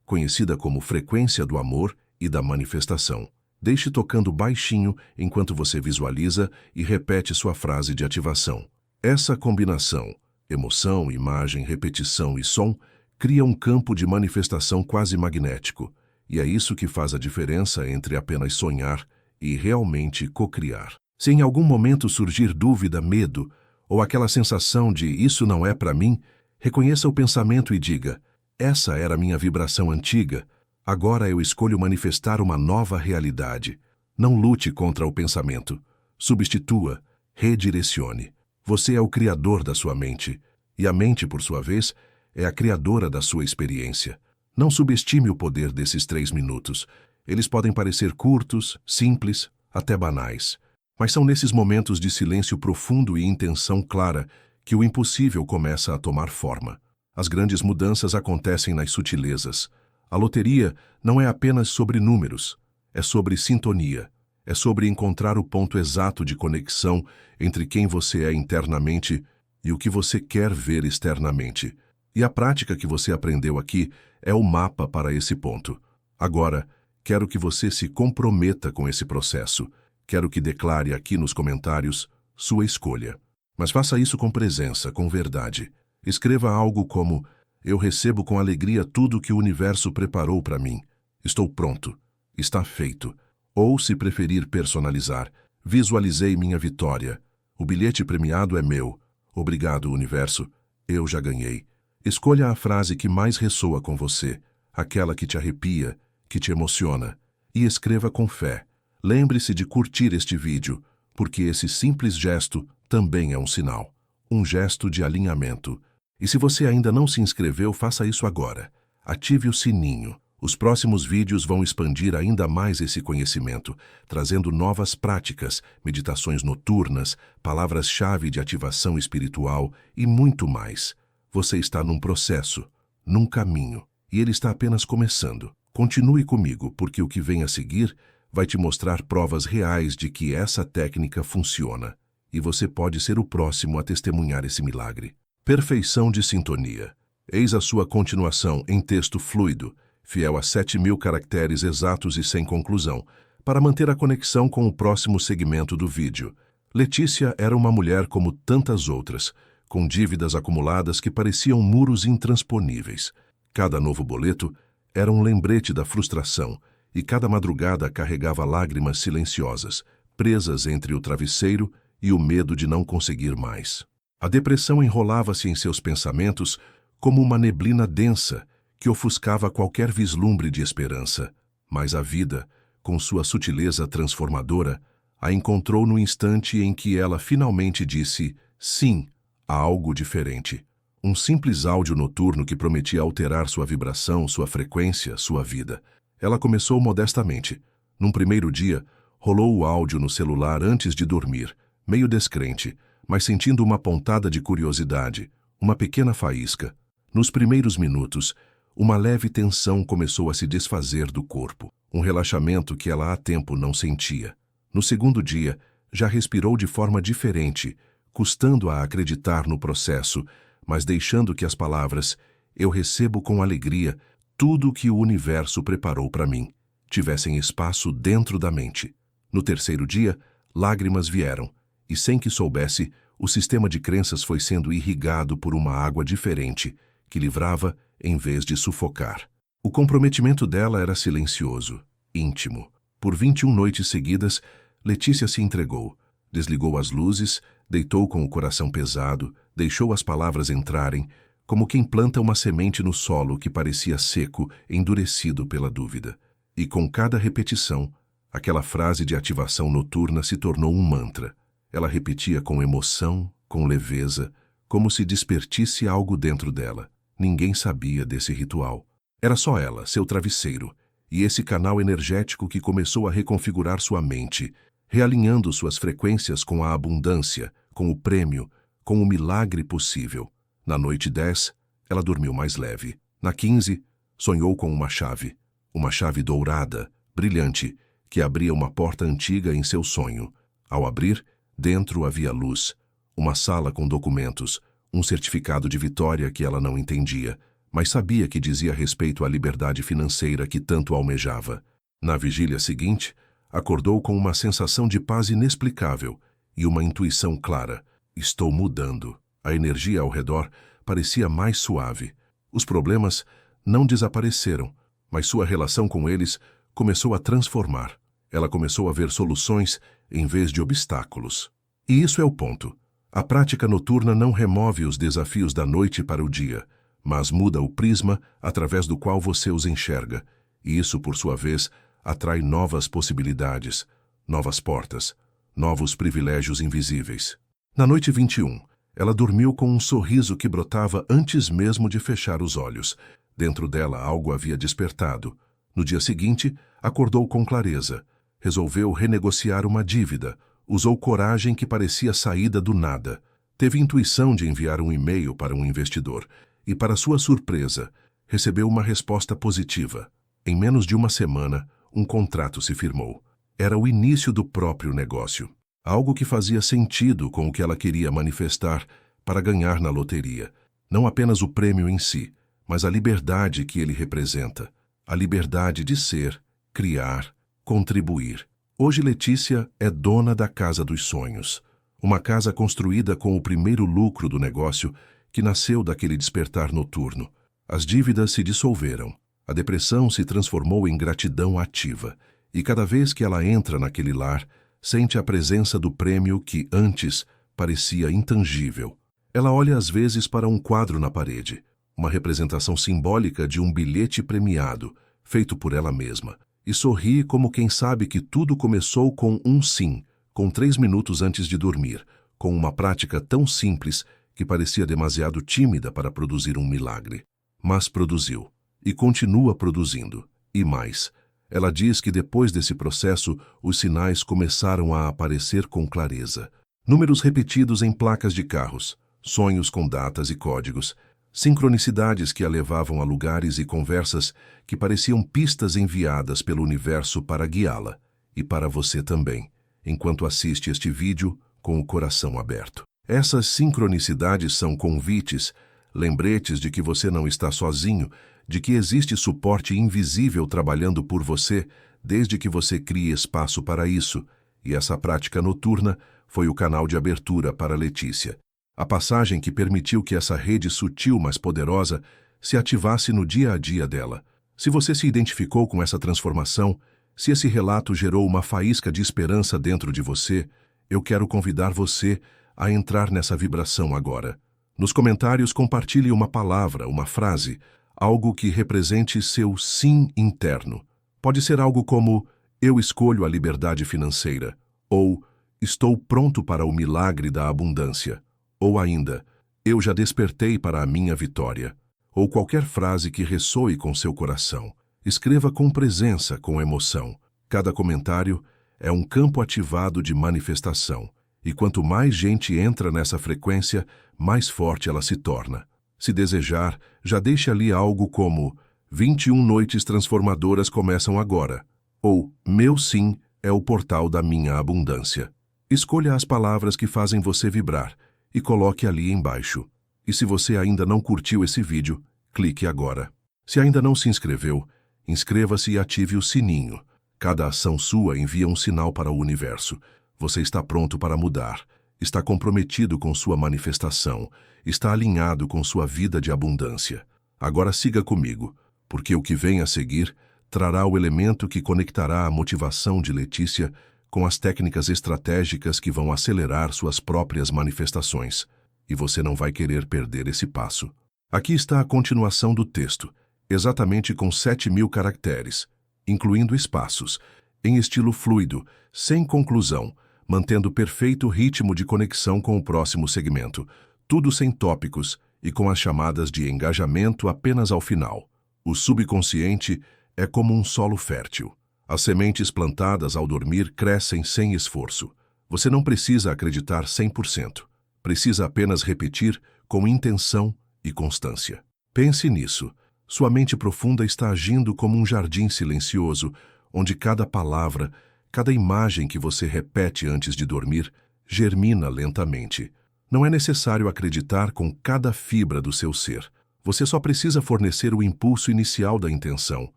conhecida como frequência do amor e da manifestação. Deixe tocando baixinho enquanto você visualiza e repete sua frase de ativação. Essa combinação, emoção, imagem, repetição e som, cria um campo de manifestação quase magnético, e é isso que faz a diferença entre apenas sonhar e realmente cocriar. Se em algum momento surgir dúvida, medo, ou aquela sensação de "isso não é para mim", reconheça o pensamento e diga: essa era a minha vibração antiga, agora eu escolho manifestar uma nova realidade. Não lute contra o pensamento. Substitua, redirecione. Você é o criador da sua mente, e a mente, por sua vez, é a criadora da sua experiência. Não subestime o poder desses 3 minutos. Eles podem parecer curtos, simples, até banais. Mas são nesses momentos de silêncio profundo e intenção clara que o impossível começa a tomar forma. As grandes mudanças acontecem nas sutilezas. A loteria não é apenas sobre números, é sobre sintonia, é sobre encontrar o ponto exato de conexão entre quem você é internamente e o que você quer ver externamente. E a prática que você aprendeu aqui é o mapa para esse ponto. Agora, quero que você se comprometa com esse processo. Quero que declare aqui nos comentários sua escolha. Mas faça isso com presença, com verdade. Escreva algo como: eu recebo com alegria tudo que o universo preparou para mim. Estou pronto. Está feito. Ou, se preferir personalizar, visualizei minha vitória. O bilhete premiado é meu. Obrigado, universo. Eu já ganhei. Escolha a frase que mais ressoa com você, aquela que te arrepia, que te emociona, e escreva com fé. Lembre-se de curtir este vídeo, porque esse simples gesto também é um sinal. um gesto de alinhamento. E se você ainda não se inscreveu, faça isso agora. Ative o sininho. Os próximos vídeos vão expandir ainda mais esse conhecimento, trazendo novas práticas, meditações noturnas, palavras-chave de ativação espiritual e muito mais. Você está num processo, num caminho, e ele está apenas começando. Continue comigo, porque o que vem a seguir vai te mostrar provas reais de que essa técnica funciona, e você pode ser o próximo a testemunhar esse milagre. Perfeição de sintonia. Eis a sua continuação em texto fluido, fiel a 7.000 caracteres exatos e sem conclusão, para manter a conexão com o próximo segmento do vídeo. Letícia era uma mulher como tantas outras, com dívidas acumuladas que pareciam muros intransponíveis. Cada novo boleto era um lembrete da frustração, e cada madrugada carregava lágrimas silenciosas, presas entre o travesseiro e o medo de não conseguir mais. A depressão enrolava-se em seus pensamentos como uma neblina densa que ofuscava qualquer vislumbre de esperança. Mas a vida, com sua sutileza transformadora, a encontrou no instante em que ela finalmente disse sim a algo diferente. Um simples áudio noturno que prometia alterar sua vibração, sua frequência, sua vida. Ela começou modestamente. Num primeiro dia, rolou o áudio no celular antes de dormir, meio descrente, mas sentindo uma pontada de curiosidade, uma pequena faísca. Nos primeiros minutos, uma leve tensão começou a se desfazer do corpo, um relaxamento que ela há tempo não sentia. No segundo dia, já respirou de forma diferente, custando a acreditar no processo, mas deixando que as palavras "eu recebo com alegria tudo o que o universo preparou para mim" tivessem espaço dentro da mente. No terceiro dia, lágrimas vieram, e sem que soubesse, o sistema de crenças foi sendo irrigado por uma água diferente, que livrava em vez de sufocar. O comprometimento dela era silencioso, íntimo. Por 21 noites seguidas, Letícia se entregou, desligou as luzes, deitou com o coração pesado, deixou as palavras entrarem, como quem planta uma semente no solo que parecia seco, endurecido pela dúvida. E com cada repetição, aquela frase de ativação noturna se tornou um mantra. Ela repetia com emoção, com leveza, como se despertisse algo dentro dela. Ninguém sabia desse ritual. Era só ela, seu travesseiro, e esse canal energético que começou a reconfigurar sua mente, realinhando suas frequências com a abundância, com o prêmio, com o milagre possível. Na noite 10, ela dormiu mais leve. Na 15, sonhou com uma chave dourada, brilhante, que abria uma porta antiga em seu sonho. Ao abrir, dentro havia luz, uma sala com documentos, um certificado de vitória que ela não entendia, mas sabia que dizia respeito à liberdade financeira que tanto almejava. Na vigília seguinte, acordou com uma sensação de paz inexplicável e uma intuição clara. Estou mudando. A energia ao redor parecia mais suave. Os problemas não desapareceram, mas sua relação com eles começou a transformar. Ela começou a ver soluções em vez de obstáculos. E isso é o ponto. A prática noturna não remove os desafios da noite para o dia, mas muda o prisma através do qual você os enxerga. E isso, por sua vez, atrai novas possibilidades, novas portas, novos privilégios invisíveis. Na noite 21, ela dormiu com um sorriso que brotava antes mesmo de fechar os olhos. Dentro dela algo havia despertado. No dia seguinte, acordou com clareza. Resolveu renegociar uma dívida. Usou coragem que parecia saída do nada. Teve intuição de enviar um e-mail para um investidor. E, para sua surpresa, recebeu uma resposta positiva. Em menos de uma semana, um contrato se firmou. Era o início do próprio negócio. Algo que fazia sentido com o que ela queria manifestar para ganhar na loteria. Não apenas o prêmio em si, mas a liberdade que ele representa. A liberdade de ser, criar, contribuir. Hoje Letícia é dona da Casa dos Sonhos. Uma casa construída com o primeiro lucro do negócio que nasceu daquele despertar noturno. As dívidas se dissolveram. A depressão se transformou em gratidão ativa. E cada vez que ela entra naquele lar, sente a presença do prêmio que antes parecia intangível. Ela olha às vezes para um quadro na parede, uma representação simbólica de um bilhete premiado, feito por ela mesma, e sorri como quem sabe que tudo começou com um sim, com 3 minutos antes de dormir, com uma prática tão simples que parecia demasiado tímida para produzir um milagre. Mas produziu. E continua produzindo. E mais. Ela diz que depois desse processo, os sinais começaram a aparecer com clareza. Números repetidos em placas de carros, sonhos com datas e códigos, sincronicidades que a levavam a lugares e conversas que pareciam pistas enviadas pelo universo para guiá-la, e para você também, enquanto assiste este vídeo com o coração aberto. Essas sincronicidades são convites, lembretes de que você não está sozinho, de que existe suporte invisível trabalhando por você desde que você crie espaço para isso, e essa prática noturna foi o canal de abertura para Letícia. A passagem que permitiu que essa rede sutil, mas poderosa, se ativasse no dia a dia dela. Se você se identificou com essa transformação, se esse relato gerou uma faísca de esperança dentro de você, eu quero convidar você a entrar nessa vibração agora. Nos comentários, compartilhe uma palavra, uma frase, algo que represente seu sim interno. Pode ser algo como, eu escolho a liberdade financeira, ou estou pronto para o milagre da abundância. Ou ainda, eu já despertei para a minha vitória. Ou qualquer frase que ressoe com seu coração. Escreva com presença, com emoção. Cada comentário é um campo ativado de manifestação. E quanto mais gente entra nessa frequência, mais forte ela se torna. Se desejar, já deixe ali algo como 21 noites transformadoras começam agora. Ou meu sim é o portal da minha abundância. Escolha as palavras que fazem você vibrar e coloque ali embaixo. E se você ainda não curtiu esse vídeo, clique agora. Se ainda não se inscreveu, inscreva-se e ative o sininho. Cada ação sua envia um sinal para o universo. Você está pronto para mudar, está comprometido com sua manifestação, está alinhado com sua vida de abundância. Agora siga comigo, porque o que vem a seguir trará o elemento que conectará a motivação de Letícia com as técnicas estratégicas que vão acelerar suas próprias manifestações, e você não vai querer perder esse passo. Aqui está a continuação do texto, exatamente com 7.000 caracteres, incluindo espaços, em estilo fluido, sem conclusão, mantendo perfeito ritmo de conexão com o próximo segmento, tudo sem tópicos e com as chamadas de engajamento apenas ao final. O subconsciente é como um solo fértil. As sementes plantadas ao dormir crescem sem esforço. Você não precisa acreditar 100%. Precisa apenas repetir com intenção e constância. Pense nisso. Sua mente profunda está agindo como um jardim silencioso, onde cada palavra, cada imagem que você repete antes de dormir, germina lentamente. Não é necessário acreditar com cada fibra do seu ser. Você só precisa fornecer o impulso inicial da intenção.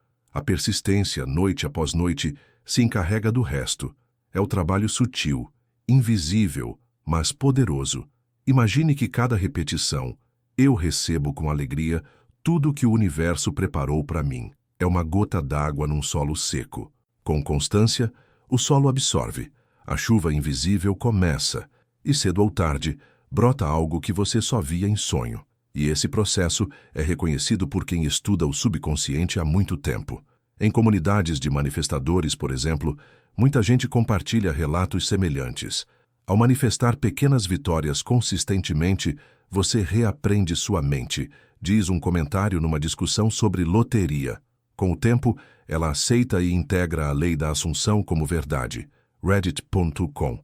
A persistência, noite após noite, se encarrega do resto. É o trabalho sutil, invisível, mas poderoso. Imagine que cada repetição, eu recebo com alegria tudo o que o universo preparou para mim. É uma gota d'água num solo seco. Com constância, o solo absorve. A chuva invisível começa. E cedo ou tarde, brota algo que você só via em sonho. E esse processo é reconhecido por quem estuda o subconsciente há muito tempo. Em comunidades de manifestadores, por exemplo, muita gente compartilha relatos semelhantes. Ao manifestar pequenas vitórias consistentemente, você reaprende sua mente, diz um comentário numa discussão sobre loteria. Com o tempo, ela aceita e integra a lei da assunção como verdade. Reddit.com.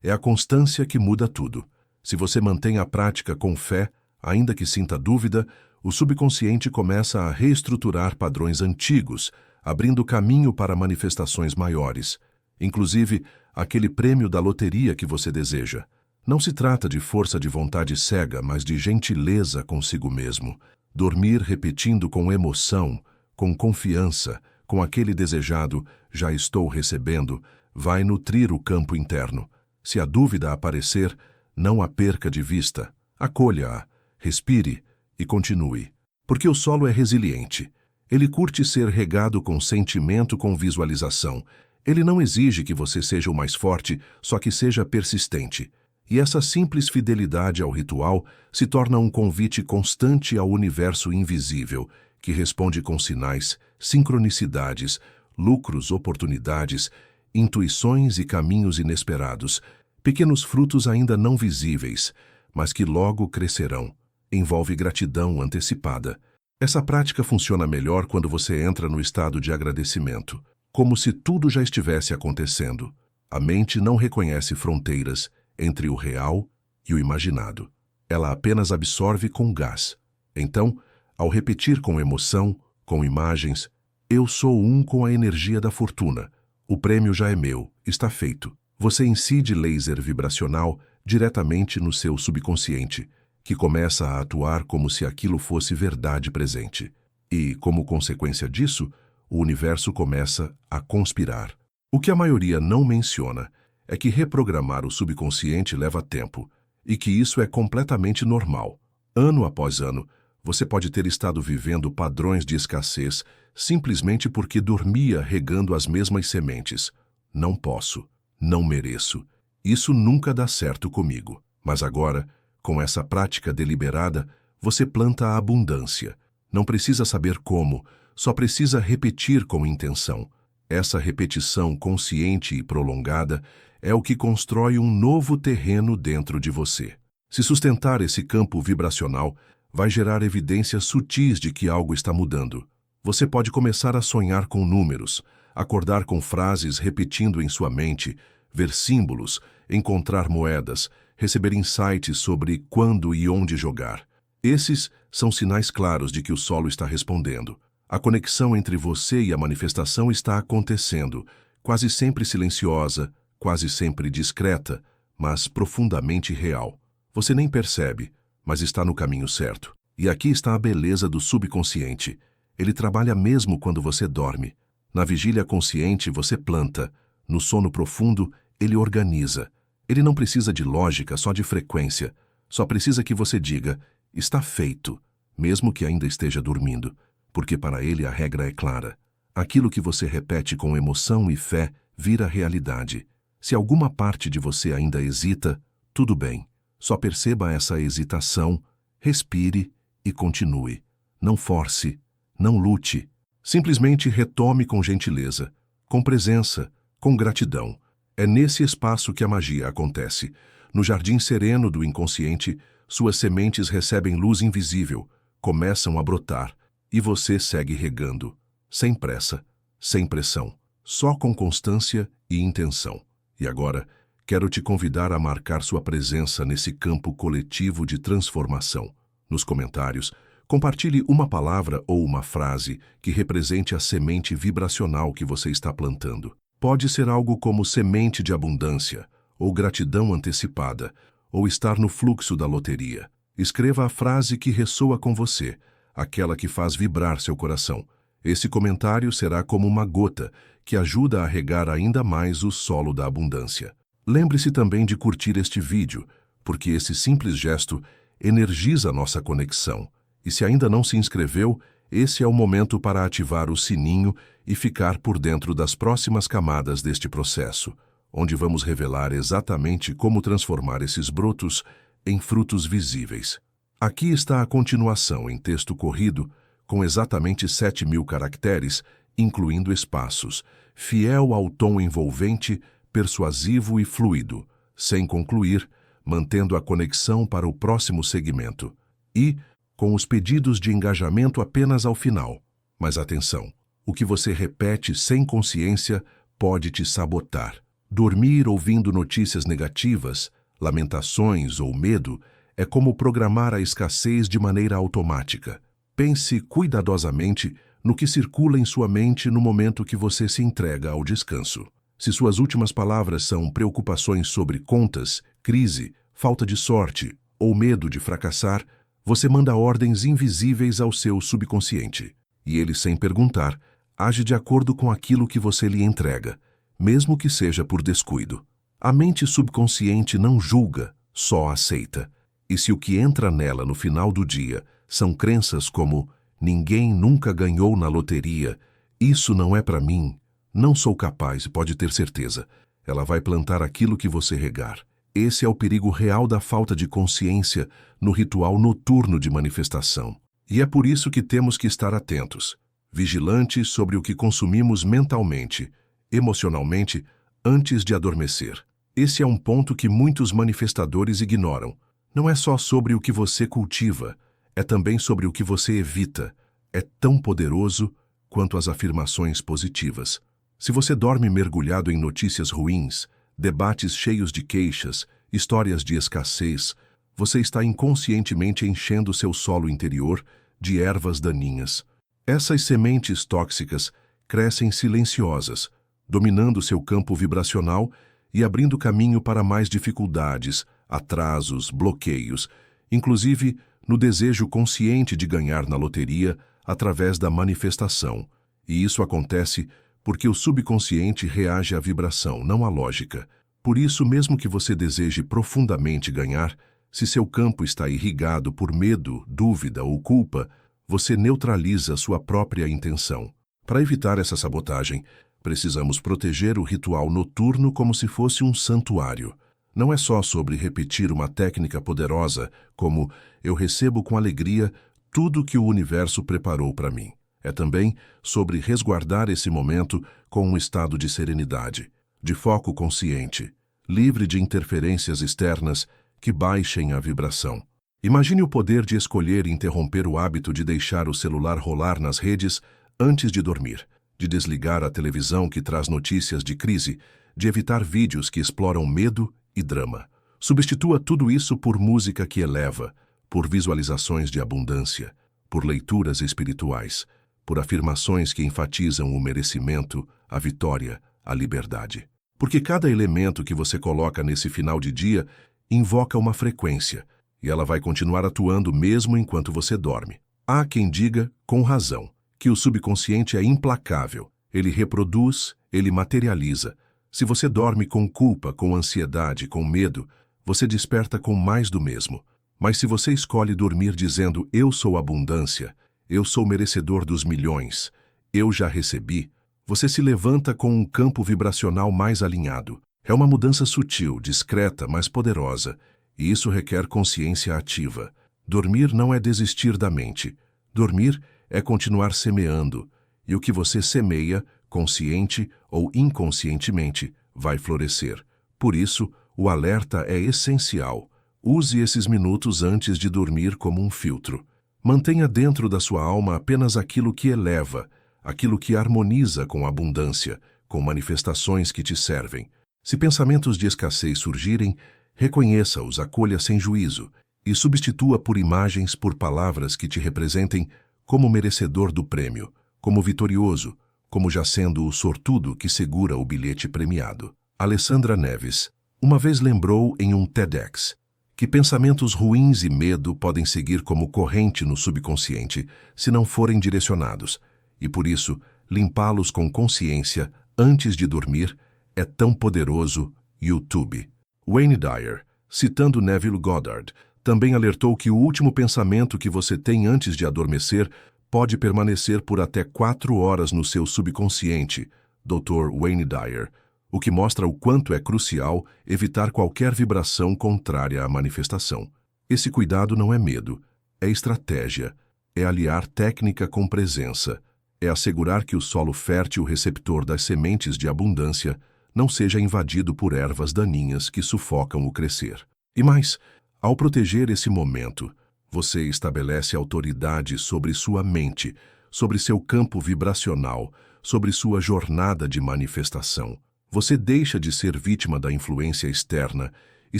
É a constância que muda tudo. Se você mantém a prática com fé, ainda que sinta dúvida, o subconsciente começa a reestruturar padrões antigos, abrindo caminho para manifestações maiores, inclusive aquele prêmio da loteria que você deseja. Não se trata de força de vontade cega, mas de gentileza consigo mesmo. Dormir repetindo com emoção, com confiança, com aquele desejado, já estou recebendo, vai nutrir o campo interno. Se a dúvida aparecer, não a perca de vista, acolha-a, respire e continue. Porque o solo é resiliente. Ele curte ser regado com sentimento, com visualização. Ele não exige que você seja o mais forte, só que seja persistente. E essa simples fidelidade ao ritual se torna um convite constante ao universo invisível, que responde com sinais, sincronicidades, lucros, oportunidades, intuições e caminhos inesperados, pequenos frutos ainda não visíveis, mas que logo crescerão. Envolve gratidão antecipada. Essa prática funciona melhor quando você entra no estado de agradecimento, como se tudo já estivesse acontecendo. A mente não reconhece fronteiras entre o real e o imaginado. Ela apenas absorve com gás. Então, ao repetir com emoção, com imagens, eu sou um com a energia da fortuna. O prêmio já é meu, está feito. Você incide laser vibracional diretamente no seu subconsciente, que começa a atuar como se aquilo fosse verdade presente. E, como consequência disso, o universo começa a conspirar. O que a maioria não menciona é que reprogramar o subconsciente leva tempo, e que isso é completamente normal. Ano após ano, você pode ter estado vivendo padrões de escassez simplesmente porque dormia regando as mesmas sementes. Não posso, não mereço. Isso nunca dá certo comigo. Mas agora, com essa prática deliberada, você planta a abundância. Não precisa saber como, só precisa repetir com intenção. Essa repetição consciente e prolongada é o que constrói um novo terreno dentro de você. Se sustentar esse campo vibracional, vai gerar evidências sutis de que algo está mudando. Você pode começar a sonhar com números, acordar com frases repetindo em sua mente, ver símbolos, encontrar moedas, receber insights sobre quando e onde jogar. Esses são sinais claros de que o solo está respondendo. A conexão entre você e a manifestação está acontecendo, quase sempre silenciosa, quase sempre discreta, mas profundamente real. Você nem percebe, mas está no caminho certo. E aqui está a beleza do subconsciente. Ele trabalha mesmo quando você dorme. Na vigília consciente, você planta. No sono profundo, ele organiza. Ele não precisa de lógica, só de frequência. Só precisa que você diga, está feito, mesmo que ainda esteja dormindo, porque para ele a regra é clara. Aquilo que você repete com emoção e fé vira realidade. Se alguma parte de você ainda hesita, tudo bem. Só perceba essa hesitação, respire e continue. Não force, não lute. Simplesmente retome com gentileza, com presença, com gratidão. É nesse espaço que a magia acontece. No jardim sereno do inconsciente, suas sementes recebem luz invisível, começam a brotar, e você segue regando, sem pressa, sem pressão, só com constância e intenção. E agora, quero te convidar a marcar sua presença nesse campo coletivo de transformação. Nos comentários, compartilhe uma palavra ou uma frase que represente a semente vibracional que você está plantando. Pode ser algo como semente de abundância, ou gratidão antecipada, ou estar no fluxo da loteria. Escreva a frase que ressoa com você, aquela que faz vibrar seu coração. Esse comentário será como uma gota que ajuda a regar ainda mais o solo da abundância. Lembre-se também de curtir este vídeo, porque esse simples gesto energiza nossa conexão. E se ainda não se inscreveu, esse é o momento para ativar o sininho e ficar por dentro das próximas camadas deste processo, onde vamos revelar exatamente como transformar esses brotos em frutos visíveis. Aqui está a continuação em texto corrido, com exatamente 7.000 caracteres, incluindo espaços, fiel ao tom envolvente, persuasivo e fluido, sem concluir, mantendo a conexão para o próximo segmento. E, com os pedidos de engajamento apenas ao final. Mas atenção, o que você repete sem consciência pode te sabotar. Dormir ouvindo notícias negativas, lamentações ou medo é como programar a escassez de maneira automática. Pense cuidadosamente no que circula em sua mente no momento que você se entrega ao descanso. Se suas últimas palavras são preocupações sobre contas, crise, falta de sorte ou medo de fracassar, você manda ordens invisíveis ao seu subconsciente. E ele, sem perguntar, age de acordo com aquilo que você lhe entrega, mesmo que seja por descuido. A mente subconsciente não julga, só aceita. E se o que entra nela no final do dia são crenças como ninguém nunca ganhou na loteria, isso não é para mim, não sou capaz, pode ter certeza, ela vai plantar aquilo que você regar. Esse é o perigo real da falta de consciência no ritual noturno de manifestação. E é por isso que temos que estar atentos, vigilantes sobre o que consumimos mentalmente, emocionalmente, antes de adormecer. Esse é um ponto que muitos manifestadores ignoram. Não é só sobre o que você cultiva, é também sobre o que você evita. É tão poderoso quanto as afirmações positivas. Se você dorme mergulhado em notícias ruins, debates cheios de queixas, histórias de escassez, você está inconscientemente enchendo seu solo interior de ervas daninhas. Essas sementes tóxicas crescem silenciosas, dominando seu campo vibracional e abrindo caminho para mais dificuldades, atrasos, bloqueios, inclusive no desejo consciente de ganhar na loteria através da manifestação. E isso acontece porque o subconsciente reage à vibração, não à lógica. Por isso, mesmo que você deseje profundamente ganhar, se seu campo está irrigado por medo, dúvida ou culpa, você neutraliza sua própria intenção. Para evitar essa sabotagem, precisamos proteger o ritual noturno como se fosse um santuário. Não é só sobre repetir uma técnica poderosa, como eu recebo com alegria tudo que o universo preparou para mim. É também sobre resguardar esse momento com um estado de serenidade, de foco consciente, livre de interferências externas que baixem a vibração. Imagine o poder de escolher interromper o hábito de deixar o celular rolar nas redes antes de dormir, de desligar a televisão que traz notícias de crise, de evitar vídeos que exploram medo e drama. Substitua tudo isso por música que eleva, por visualizações de abundância, por leituras espirituais, por afirmações que enfatizam o merecimento, a vitória, a liberdade. Porque cada elemento que você coloca nesse final de dia invoca uma frequência, e ela vai continuar atuando mesmo enquanto você dorme. Há quem diga, com razão, que o subconsciente é implacável. Ele reproduz, ele materializa. Se você dorme com culpa, com ansiedade, com medo, você desperta com mais do mesmo. Mas se você escolhe dormir dizendo, eu sou abundância, eu sou merecedor dos milhões, eu já recebi, você se levanta com um campo vibracional mais alinhado. É uma mudança sutil, discreta, mas poderosa, e isso requer consciência ativa. Dormir não é desistir da mente. Dormir é continuar semeando, e o que você semeia, consciente ou inconscientemente, vai florescer. Por isso, o alerta é essencial. Use esses minutos antes de dormir como um filtro. Mantenha dentro da sua alma apenas aquilo que eleva, aquilo que harmoniza com a abundância, com manifestações que te servem. Se pensamentos de escassez surgirem, reconheça-os, acolha sem juízo e substitua por imagens, por palavras que te representem como merecedor do prêmio, como vitorioso, como já sendo o sortudo que segura o bilhete premiado. Alessandra Neves uma vez lembrou em um TEDx que pensamentos ruins e medo podem seguir como corrente no subconsciente se não forem direcionados, e por isso, limpá-los com consciência antes de dormir é tão poderoso. YouTube. Wayne Dyer, citando Neville Goddard, também alertou que o último pensamento que você tem antes de adormecer pode permanecer por até 4 horas no seu subconsciente, Dr. Wayne Dyer, o que mostra o quanto é crucial evitar qualquer vibração contrária à manifestação. Esse cuidado não é medo, é estratégia, é aliar técnica com presença, é assegurar que o solo fértil receptor das sementes de abundância não seja invadido por ervas daninhas que sufocam o crescer. E mais, ao proteger esse momento, você estabelece autoridade sobre sua mente, sobre seu campo vibracional, sobre sua jornada de manifestação. Você deixa de ser vítima da influência externa e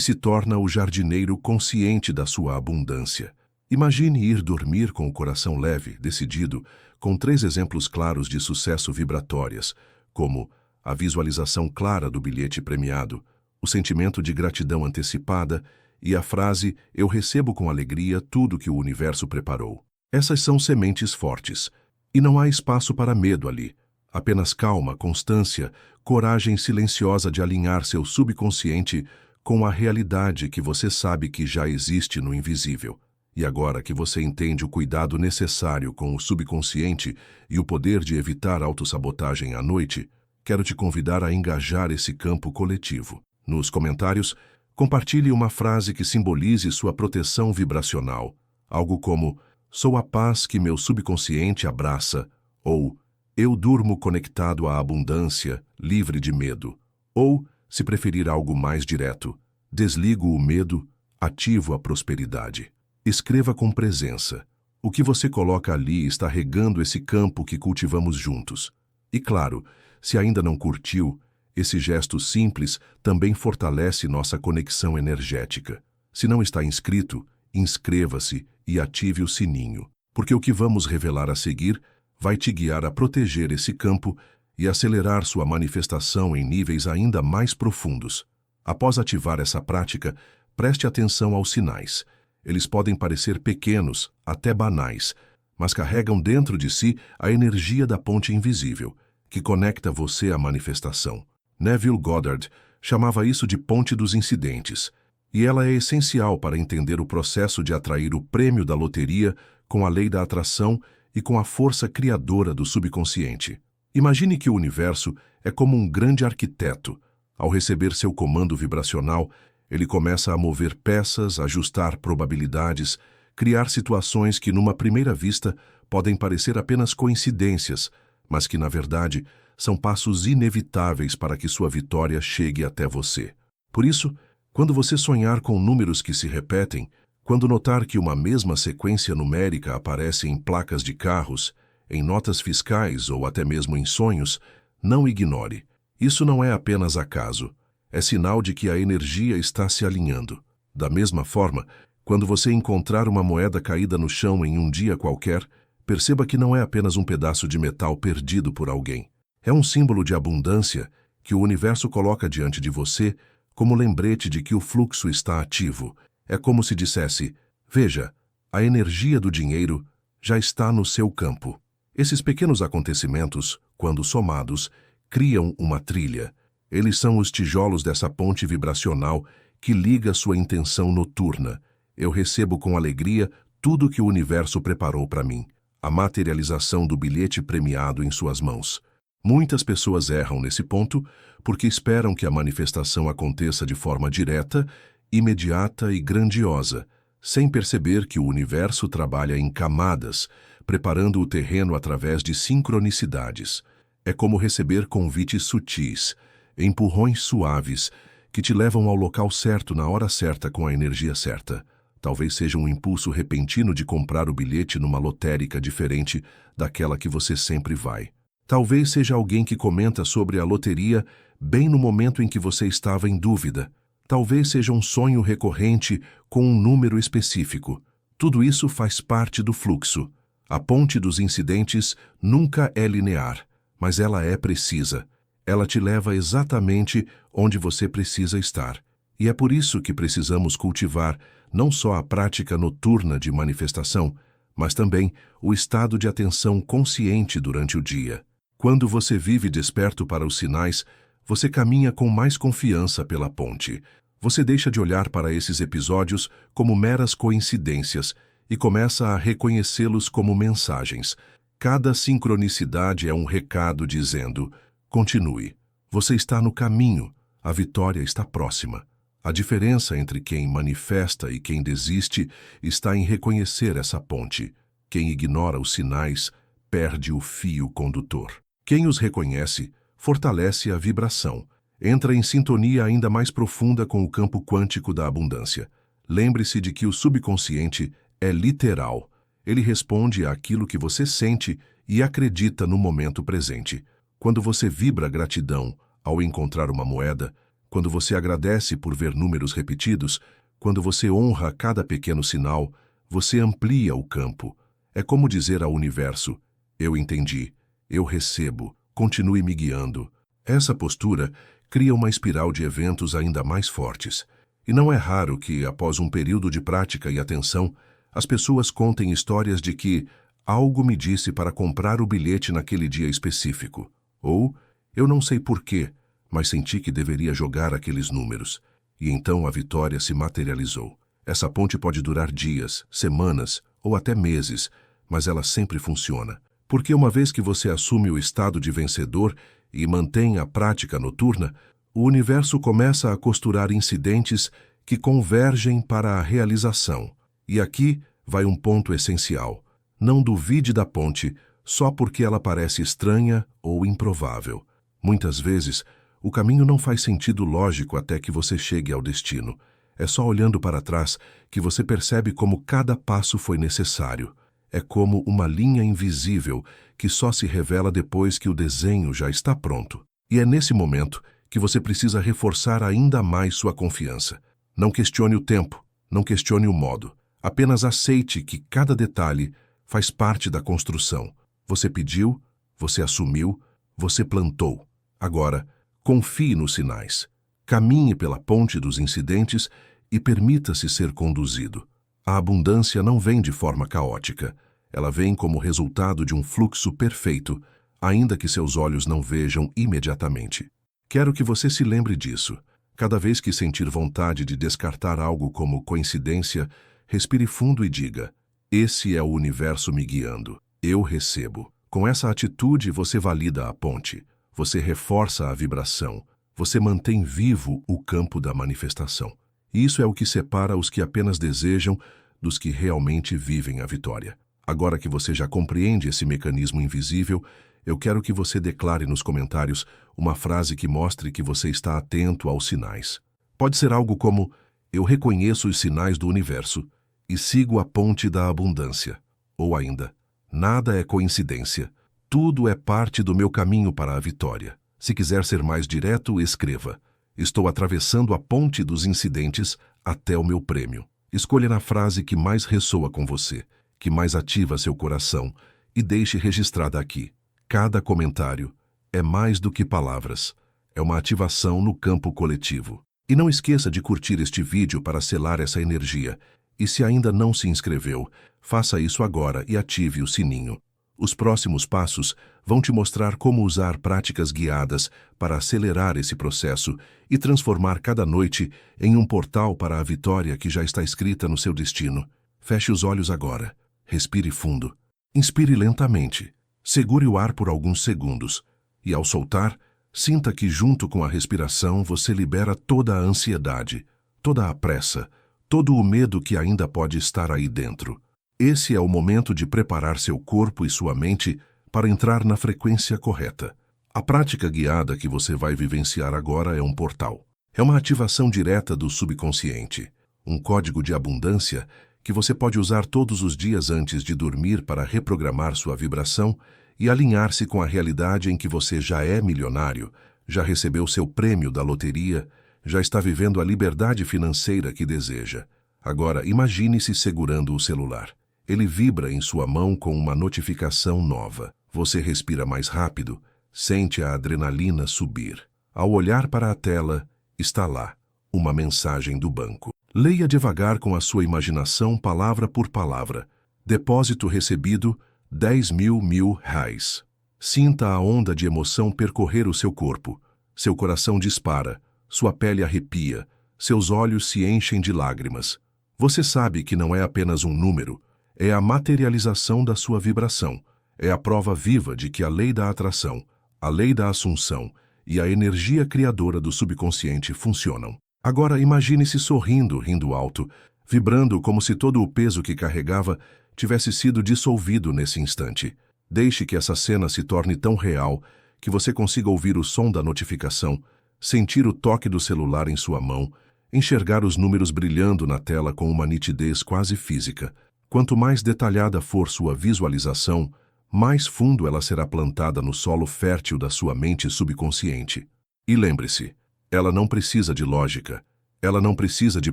se torna o jardineiro consciente da sua abundância. Imagine ir dormir com o coração leve, decidido, com 3 exemplos claros de sucesso vibratórias, como a visualização clara do bilhete premiado, o sentimento de gratidão antecipada e a frase "Eu recebo com alegria tudo que o universo preparou". Essas são sementes fortes, e não há espaço para medo ali. Apenas calma, constância, coragem silenciosa de alinhar seu subconsciente com a realidade que você sabe que já existe no invisível. E agora que você entende o cuidado necessário com o subconsciente e o poder de evitar autossabotagem à noite, quero te convidar a engajar esse campo coletivo. Nos comentários, compartilhe uma frase que simbolize sua proteção vibracional, algo como "Sou a paz que meu subconsciente abraça", ou "Eu durmo conectado à abundância, livre de medo", ou, se preferir algo mais direto, "Desligo o medo, ativo à prosperidade. Escreva com presença. O que você coloca ali está regando esse campo que cultivamos juntos. E claro, se ainda não curtiu, esse gesto simples também fortalece nossa conexão energética. Se não está inscrito, inscreva-se e ative o sininho, porque o que vamos revelar a seguir vai te guiar a proteger esse campo e acelerar sua manifestação em níveis ainda mais profundos. Após ativar essa prática, preste atenção aos sinais. Eles podem parecer pequenos, até banais, mas carregam dentro de si a energia da ponte invisível, que conecta você à manifestação. Neville Goddard chamava isso de ponte dos incidentes, e ela é essencial para entender o processo de atrair o prêmio da loteria com a lei da atração e com a força criadora do subconsciente. Imagine que o universo é como um grande arquiteto. Ao receber seu comando vibracional, ele começa a mover peças, ajustar probabilidades, criar situações que, numa primeira vista, podem parecer apenas coincidências, mas que, na verdade, são passos inevitáveis para que sua vitória chegue até você. Por isso, quando você sonhar com números que se repetem, quando notar que uma mesma sequência numérica aparece em placas de carros, em notas fiscais ou até mesmo em sonhos, não ignore. Isso não é apenas acaso. É sinal de que a energia está se alinhando. Da mesma forma, quando você encontrar uma moeda caída no chão em um dia qualquer, perceba que não é apenas um pedaço de metal perdido por alguém. É um símbolo de abundância que o universo coloca diante de você como lembrete de que o fluxo está ativo. É como se dissesse: veja, a energia do dinheiro já está no seu campo. Esses pequenos acontecimentos, quando somados, criam uma trilha. Eles são os tijolos dessa ponte vibracional que liga sua intenção noturna. Eu recebo com alegria tudo que o universo preparou para mim. A materialização do bilhete premiado em suas mãos. Muitas pessoas erram nesse ponto porque esperam que a manifestação aconteça de forma direta, imediata e grandiosa, sem perceber que o universo trabalha em camadas, preparando o terreno através de sincronicidades. É como receber convites sutis, empurrões suaves, que te levam ao local certo na hora certa com a energia certa. Talvez seja um impulso repentino de comprar o bilhete numa lotérica diferente daquela que você sempre vai. Talvez seja alguém que comenta sobre a loteria bem no momento em que você estava em dúvida. Talvez seja um sonho recorrente com um número específico. Tudo isso faz parte do fluxo. A ponte dos incidentes nunca é linear, mas ela é precisa. Ela te leva exatamente onde você precisa estar. E é por isso que precisamos cultivar não só a prática noturna de manifestação, mas também o estado de atenção consciente durante o dia. Quando você vive desperto para os sinais, você caminha com mais confiança pela ponte. Você deixa de olhar para esses episódios como meras coincidências e começa a reconhecê-los como mensagens. Cada sincronicidade é um recado dizendo: continue. Você está no caminho. A vitória está próxima. A diferença entre quem manifesta e quem desiste está em reconhecer essa ponte. Quem ignora os sinais perde o fio condutor. Quem os reconhece fortalece a vibração. Entra em sintonia ainda mais profunda com o campo quântico da abundância. Lembre-se de que o subconsciente é literal. Ele responde àquilo que você sente e acredita no momento presente. Quando você vibra gratidão ao encontrar uma moeda, quando você agradece por ver números repetidos, quando você honra cada pequeno sinal, você amplia o campo. É como dizer ao universo: eu entendi, eu recebo, continue me guiando. Essa postura cria uma espiral de eventos ainda mais fortes. E não é raro que, após um período de prática e atenção, as pessoas contem histórias de que algo me disse para comprar o bilhete naquele dia específico. Ou, eu não sei porquê, mas senti que deveria jogar aqueles números. E então a vitória se materializou. Essa ponte pode durar dias, semanas ou até meses, mas ela sempre funciona. Porque uma vez que você assume o estado de vencedor e mantém a prática noturna, o universo começa a costurar incidentes que convergem para a realização. E aqui vai um ponto essencial. Não duvide da ponte só porque ela parece estranha ou improvável. Muitas vezes, o caminho não faz sentido lógico até que você chegue ao destino. É só olhando para trás que você percebe como cada passo foi necessário. É como uma linha invisível que só se revela depois que o desenho já está pronto. E é nesse momento que você precisa reforçar ainda mais sua confiança. Não questione o tempo, não questione o modo. Apenas aceite que cada detalhe faz parte da construção. Você pediu, você assumiu, você plantou. Agora, confie nos sinais. Caminhe pela ponte dos incidentes e permita-se ser conduzido. A abundância não vem de forma caótica. Ela vem como resultado de um fluxo perfeito, ainda que seus olhos não vejam imediatamente. Quero que você se lembre disso. Cada vez que sentir vontade de descartar algo como coincidência, respire fundo e diga: esse é o universo me guiando. Eu recebo. Com essa atitude, você valida a ponte. Você reforça a vibração. Você mantém vivo o campo da manifestação. Isso é o que separa os que apenas desejam dos que realmente vivem a vitória. Agora que você já compreende esse mecanismo invisível, eu quero que você declare nos comentários uma frase que mostre que você está atento aos sinais. Pode ser algo como: eu reconheço os sinais do universo e sigo a ponte da abundância. Ou ainda: nada é coincidência. Tudo é parte do meu caminho para a vitória. Se quiser ser mais direto, escreva: estou atravessando a ponte dos incidentes até o meu prêmio. Escolha na frase que mais ressoa com você, que mais ativa seu coração, e deixe registrada aqui. Cada comentário é mais do que palavras. É uma ativação no campo coletivo. E não esqueça de curtir este vídeo para selar essa energia. E se ainda não se inscreveu, faça isso agora e ative o sininho. Os próximos passos vão te mostrar como usar práticas guiadas para acelerar esse processo e transformar cada noite em um portal para a vitória que já está escrita no seu destino. Feche os olhos agora. Respire fundo. Inspire lentamente. Segure o ar por alguns segundos. E ao soltar, sinta que junto com a respiração você libera toda a ansiedade, toda a pressa, todo o medo que ainda pode estar aí dentro. Esse é o momento de preparar seu corpo e sua mente para entrar na frequência correta. A prática guiada que você vai vivenciar agora é um portal. É uma ativação direta do subconsciente, um código de abundância que você pode usar todos os dias antes de dormir para reprogramar sua vibração e alinhar-se com a realidade em que você já é milionário, já recebeu seu prêmio da loteria, já está vivendo a liberdade financeira que deseja. Agora, imagine-se segurando o celular. Ele vibra em sua mão com uma notificação nova. Você respira mais rápido, sente a adrenalina subir. Ao olhar para a tela, está lá, uma mensagem do banco. Leia devagar com a sua imaginação, palavra por palavra. Depósito recebido, 10.000 reais. Sinta a onda de emoção percorrer o seu corpo. Seu coração dispara, sua pele arrepia, seus olhos se enchem de lágrimas. Você sabe que não é apenas um número, é a materialização da sua vibração. É a prova viva de que a lei da atração, a lei da assunção e a energia criadora do subconsciente funcionam. Agora imagine-se sorrindo, rindo alto, vibrando como se todo o peso que carregava tivesse sido dissolvido nesse instante. Deixe que essa cena se torne tão real que você consiga ouvir o som da notificação, sentir o toque do celular em sua mão, enxergar os números brilhando na tela com uma nitidez quase física. Quanto mais detalhada for sua visualização, mais fundo ela será plantada no solo fértil da sua mente subconsciente. E lembre-se, ela não precisa de lógica, ela não precisa de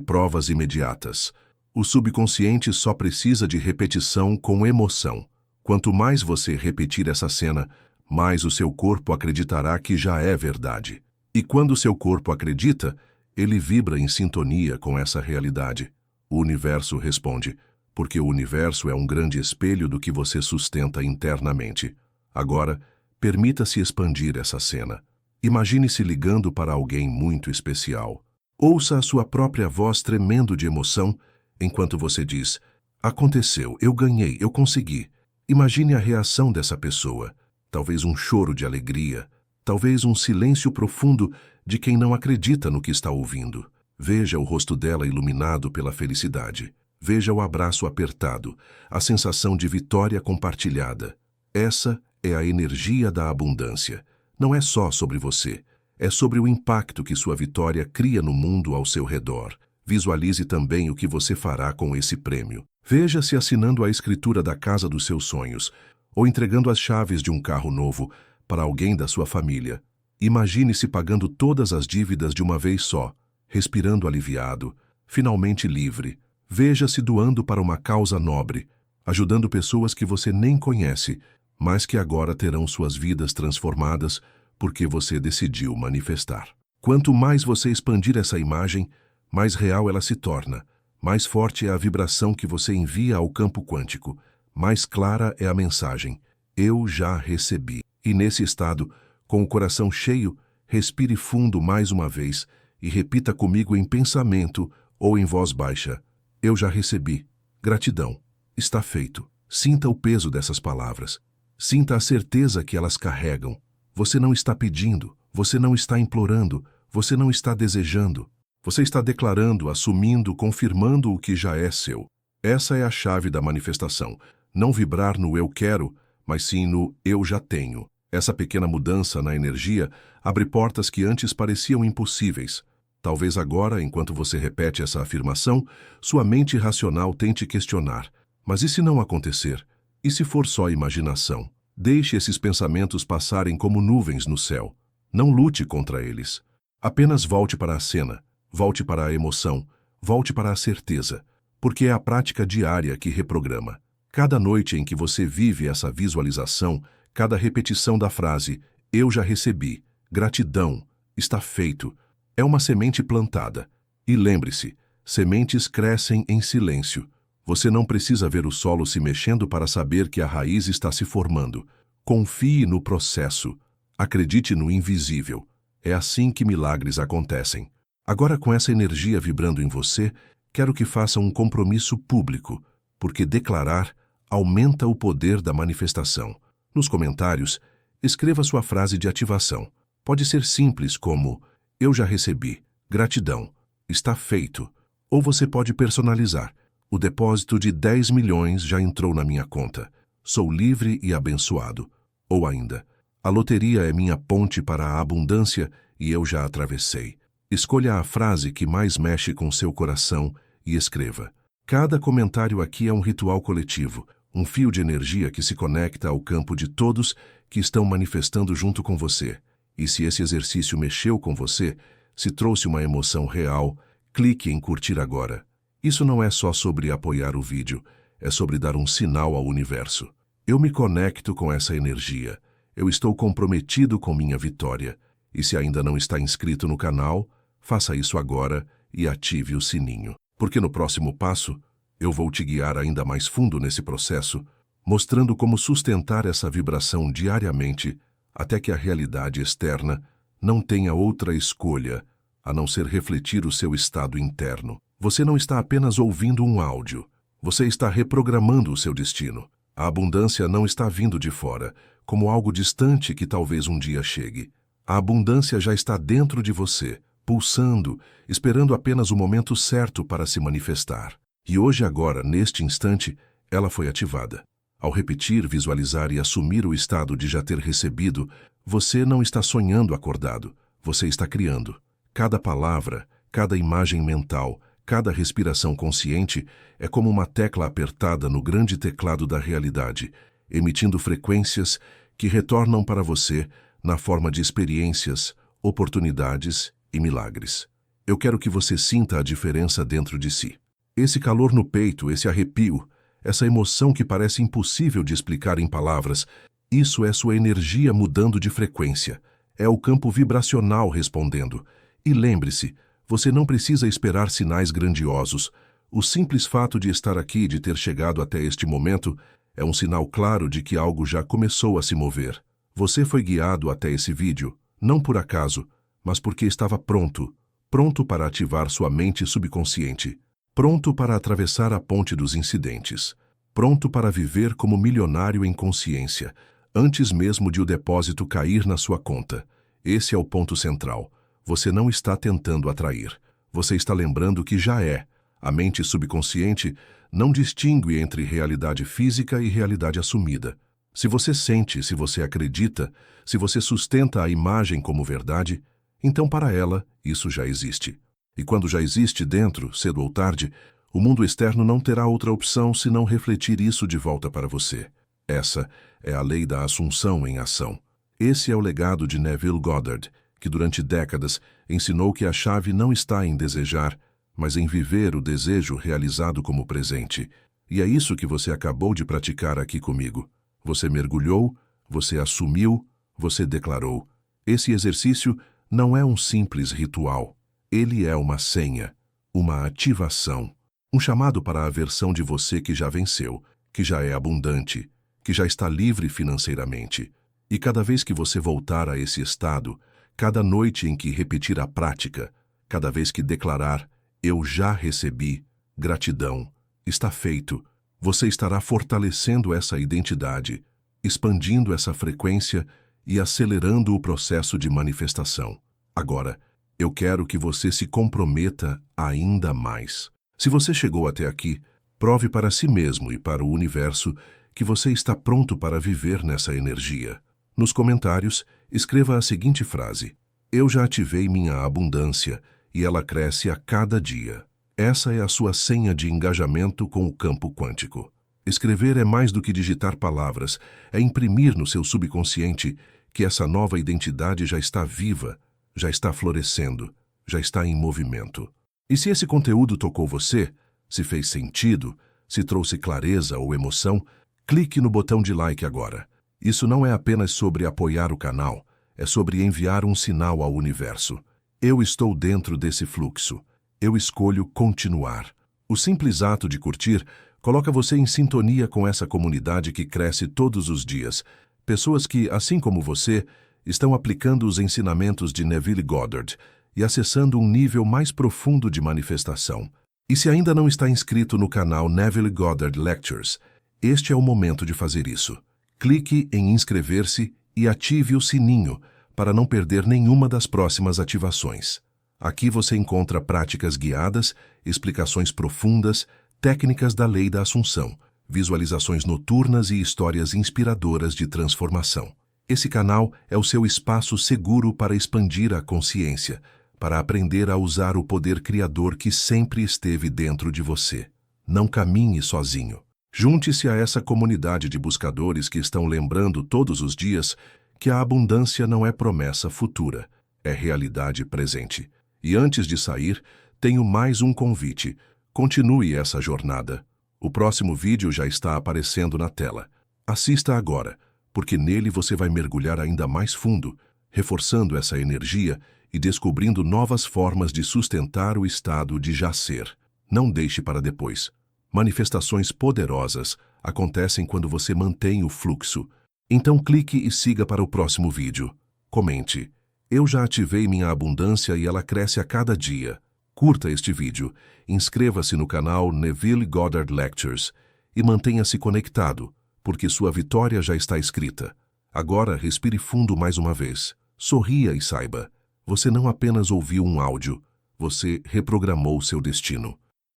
provas imediatas. O subconsciente só precisa de repetição com emoção. Quanto mais você repetir essa cena, mais o seu corpo acreditará que já é verdade. E quando o seu corpo acredita, ele vibra em sintonia com essa realidade. O universo responde, porque o universo é um grande espelho do que você sustenta internamente. Agora, permita-se expandir essa cena. Imagine-se ligando para alguém muito especial. Ouça a sua própria voz tremendo de emoção enquanto você diz: aconteceu, eu ganhei, eu consegui. Imagine a reação dessa pessoa. Talvez um choro de alegria, talvez um silêncio profundo de quem não acredita no que está ouvindo. Veja o rosto dela iluminado pela felicidade. Veja o abraço apertado, a sensação de vitória compartilhada. Essa é a energia da abundância. Não é só sobre você, é sobre o impacto que sua vitória cria no mundo ao seu redor. Visualize também o que você fará com esse prêmio. Veja-se assinando a escritura da casa dos seus sonhos ou entregando as chaves de um carro novo para alguém da sua família. Imagine-se pagando todas as dívidas de uma vez só, respirando aliviado, finalmente livre. Veja-se doando para uma causa nobre, ajudando pessoas que você nem conhece, mas que agora terão suas vidas transformadas porque você decidiu manifestar. Quanto mais você expandir essa imagem, mais real ela se torna, mais forte é a vibração que você envia ao campo quântico, mais clara é a mensagem: eu já recebi. E nesse estado, com o coração cheio, respire fundo mais uma vez e repita comigo em pensamento ou em voz baixa: eu já recebi. Gratidão. Está feito. Sinta o peso dessas palavras. Sinta a certeza que elas carregam. Você não está pedindo, você não está implorando, você não está desejando. Você está declarando, assumindo, confirmando o que já é seu. Essa é a chave da manifestação. Não vibrar no eu quero, mas sim no eu já tenho. Essa pequena mudança na energia abre portas que antes pareciam impossíveis. Talvez agora, enquanto você repete essa afirmação, sua mente racional tente questionar. Mas e se não acontecer? E se for só imaginação? Deixe esses pensamentos passarem como nuvens no céu. Não lute contra eles. Apenas volte para a cena, volte para a emoção, volte para a certeza, porque é a prática diária que reprograma. Cada noite em que você vive essa visualização, cada repetição da frase "eu já recebi", gratidão, está feito, é uma semente plantada. E lembre-se, sementes crescem em silêncio. Você não precisa ver o solo se mexendo para saber que a raiz está se formando. Confie no processo. Acredite no invisível. É assim que milagres acontecem. Agora, com essa energia vibrando em você, quero que faça um compromisso público, porque declarar aumenta o poder da manifestação. Nos comentários, escreva sua frase de ativação. Pode ser simples como "eu já recebi", gratidão, está feito. Ou você pode personalizar: "O depósito de 10 milhões já entrou na minha conta. Sou livre e abençoado." Ou ainda: "A loteria é minha ponte para a abundância e eu já atravessei." Escolha a frase que mais mexe com seu coração e escreva. Cada comentário aqui é um ritual coletivo, um fio de energia que se conecta ao campo de todos que estão manifestando junto com você. E se esse exercício mexeu com você, se trouxe uma emoção real, clique em curtir agora. Isso não é só sobre apoiar o vídeo, é sobre dar um sinal ao universo. Eu me conecto com essa energia. Eu estou comprometido com minha vitória. E se ainda não está inscrito no canal, faça isso agora e ative o sininho. Porque no próximo passo, eu vou te guiar ainda mais fundo nesse processo, mostrando como sustentar essa vibração diariamente até que a realidade externa não tenha outra escolha a não ser refletir o seu estado interno. Você não está apenas ouvindo um áudio, você está reprogramando o seu destino. A abundância não está vindo de fora, como algo distante que talvez um dia chegue. A abundância já está dentro de você, pulsando, esperando apenas o momento certo para se manifestar. E hoje, agora, neste instante, ela foi ativada. Ao repetir, visualizar e assumir o estado de já ter recebido, você não está sonhando acordado, você está criando. Cada palavra, cada imagem mental, cada respiração consciente é como uma tecla apertada no grande teclado da realidade, emitindo frequências que retornam para você na forma de experiências, oportunidades e milagres. Eu quero que você sinta a diferença dentro de si. Esse calor no peito, esse arrepio, essa emoção que parece impossível de explicar em palavras, isso é sua energia mudando de frequência. É o campo vibracional respondendo. E lembre-se, você não precisa esperar sinais grandiosos. O simples fato de estar aqui e de ter chegado até este momento é um sinal claro de que algo já começou a se mover. Você foi guiado até esse vídeo, não por acaso, mas porque estava pronto, pronto para ativar sua mente subconsciente, pronto para atravessar a ponte dos incidentes, pronto para viver como milionário em consciência, antes mesmo de o depósito cair na sua conta. Esse é o ponto central. Você não está tentando atrair. Você está lembrando que já é. A mente subconsciente não distingue entre realidade física e realidade assumida. Se você sente, se você acredita, se você sustenta a imagem como verdade, então para ela isso já existe. E quando já existe dentro, cedo ou tarde, o mundo externo não terá outra opção senão refletir isso de volta para você. Essa é a lei da assunção em ação. Esse é o legado de Neville Goddard, que durante décadas ensinou que a chave não está em desejar, mas em viver o desejo realizado como presente. E é isso que você acabou de praticar aqui comigo. Você mergulhou, você assumiu, você declarou. Esse exercício não é um simples ritual. Ele é uma senha, uma ativação, um chamado para a versão de você que já venceu, que já é abundante, que já está livre financeiramente. E cada vez que você voltar a esse estado, cada noite em que repetir a prática, cada vez que declarar, eu já recebi, gratidão, está feito, você estará fortalecendo essa identidade, expandindo essa frequência e acelerando o processo de manifestação. Agora, eu quero que você se comprometa ainda mais. Se você chegou até aqui, prove para si mesmo e para o universo que você está pronto para viver nessa energia. Nos comentários, escreva a seguinte frase: eu já ativei minha abundância e ela cresce a cada dia. Essa é a sua senha de engajamento com o campo quântico. Escrever é mais do que digitar palavras, é imprimir no seu subconsciente que essa nova identidade já está viva, já está florescendo, já está em movimento. E se esse conteúdo tocou você, se fez sentido, se trouxe clareza ou emoção, clique no botão de like agora. Isso não é apenas sobre apoiar o canal, é sobre enviar um sinal ao universo. Eu estou dentro desse fluxo. Eu escolho continuar. O simples ato de curtir coloca você em sintonia com essa comunidade que cresce todos os dias. Pessoas que, assim como você, estão aplicando os ensinamentos de Neville Goddard e acessando um nível mais profundo de manifestação. E se ainda não está inscrito no canal Neville Goddard Lectures, este é o momento de fazer isso. Clique em inscrever-se e ative o sininho para não perder nenhuma das próximas ativações. Aqui você encontra práticas guiadas, explicações profundas, técnicas da lei da assunção, visualizações noturnas e histórias inspiradoras de transformação. Esse canal é o seu espaço seguro para expandir a consciência, para aprender a usar o poder criador que sempre esteve dentro de você. Não caminhe sozinho. Junte-se a essa comunidade de buscadores que estão lembrando todos os dias que a abundância não é promessa futura, é realidade presente. E antes de sair, tenho mais um convite. Continue essa jornada. O próximo vídeo já está aparecendo na tela. Assista agora, porque nele você vai mergulhar ainda mais fundo, reforçando essa energia e descobrindo novas formas de sustentar o estado de já ser. Não deixe para depois. Manifestações poderosas acontecem quando você mantém o fluxo. Então clique e siga para o próximo vídeo. Comente: eu já ativei minha abundância e ela cresce a cada dia. Curta este vídeo, inscreva-se no canal Neville Goddard Lectures e mantenha-se conectado, porque sua vitória já está escrita. Agora respire fundo mais uma vez. Sorria e saiba, você não apenas ouviu um áudio, você reprogramou seu destino.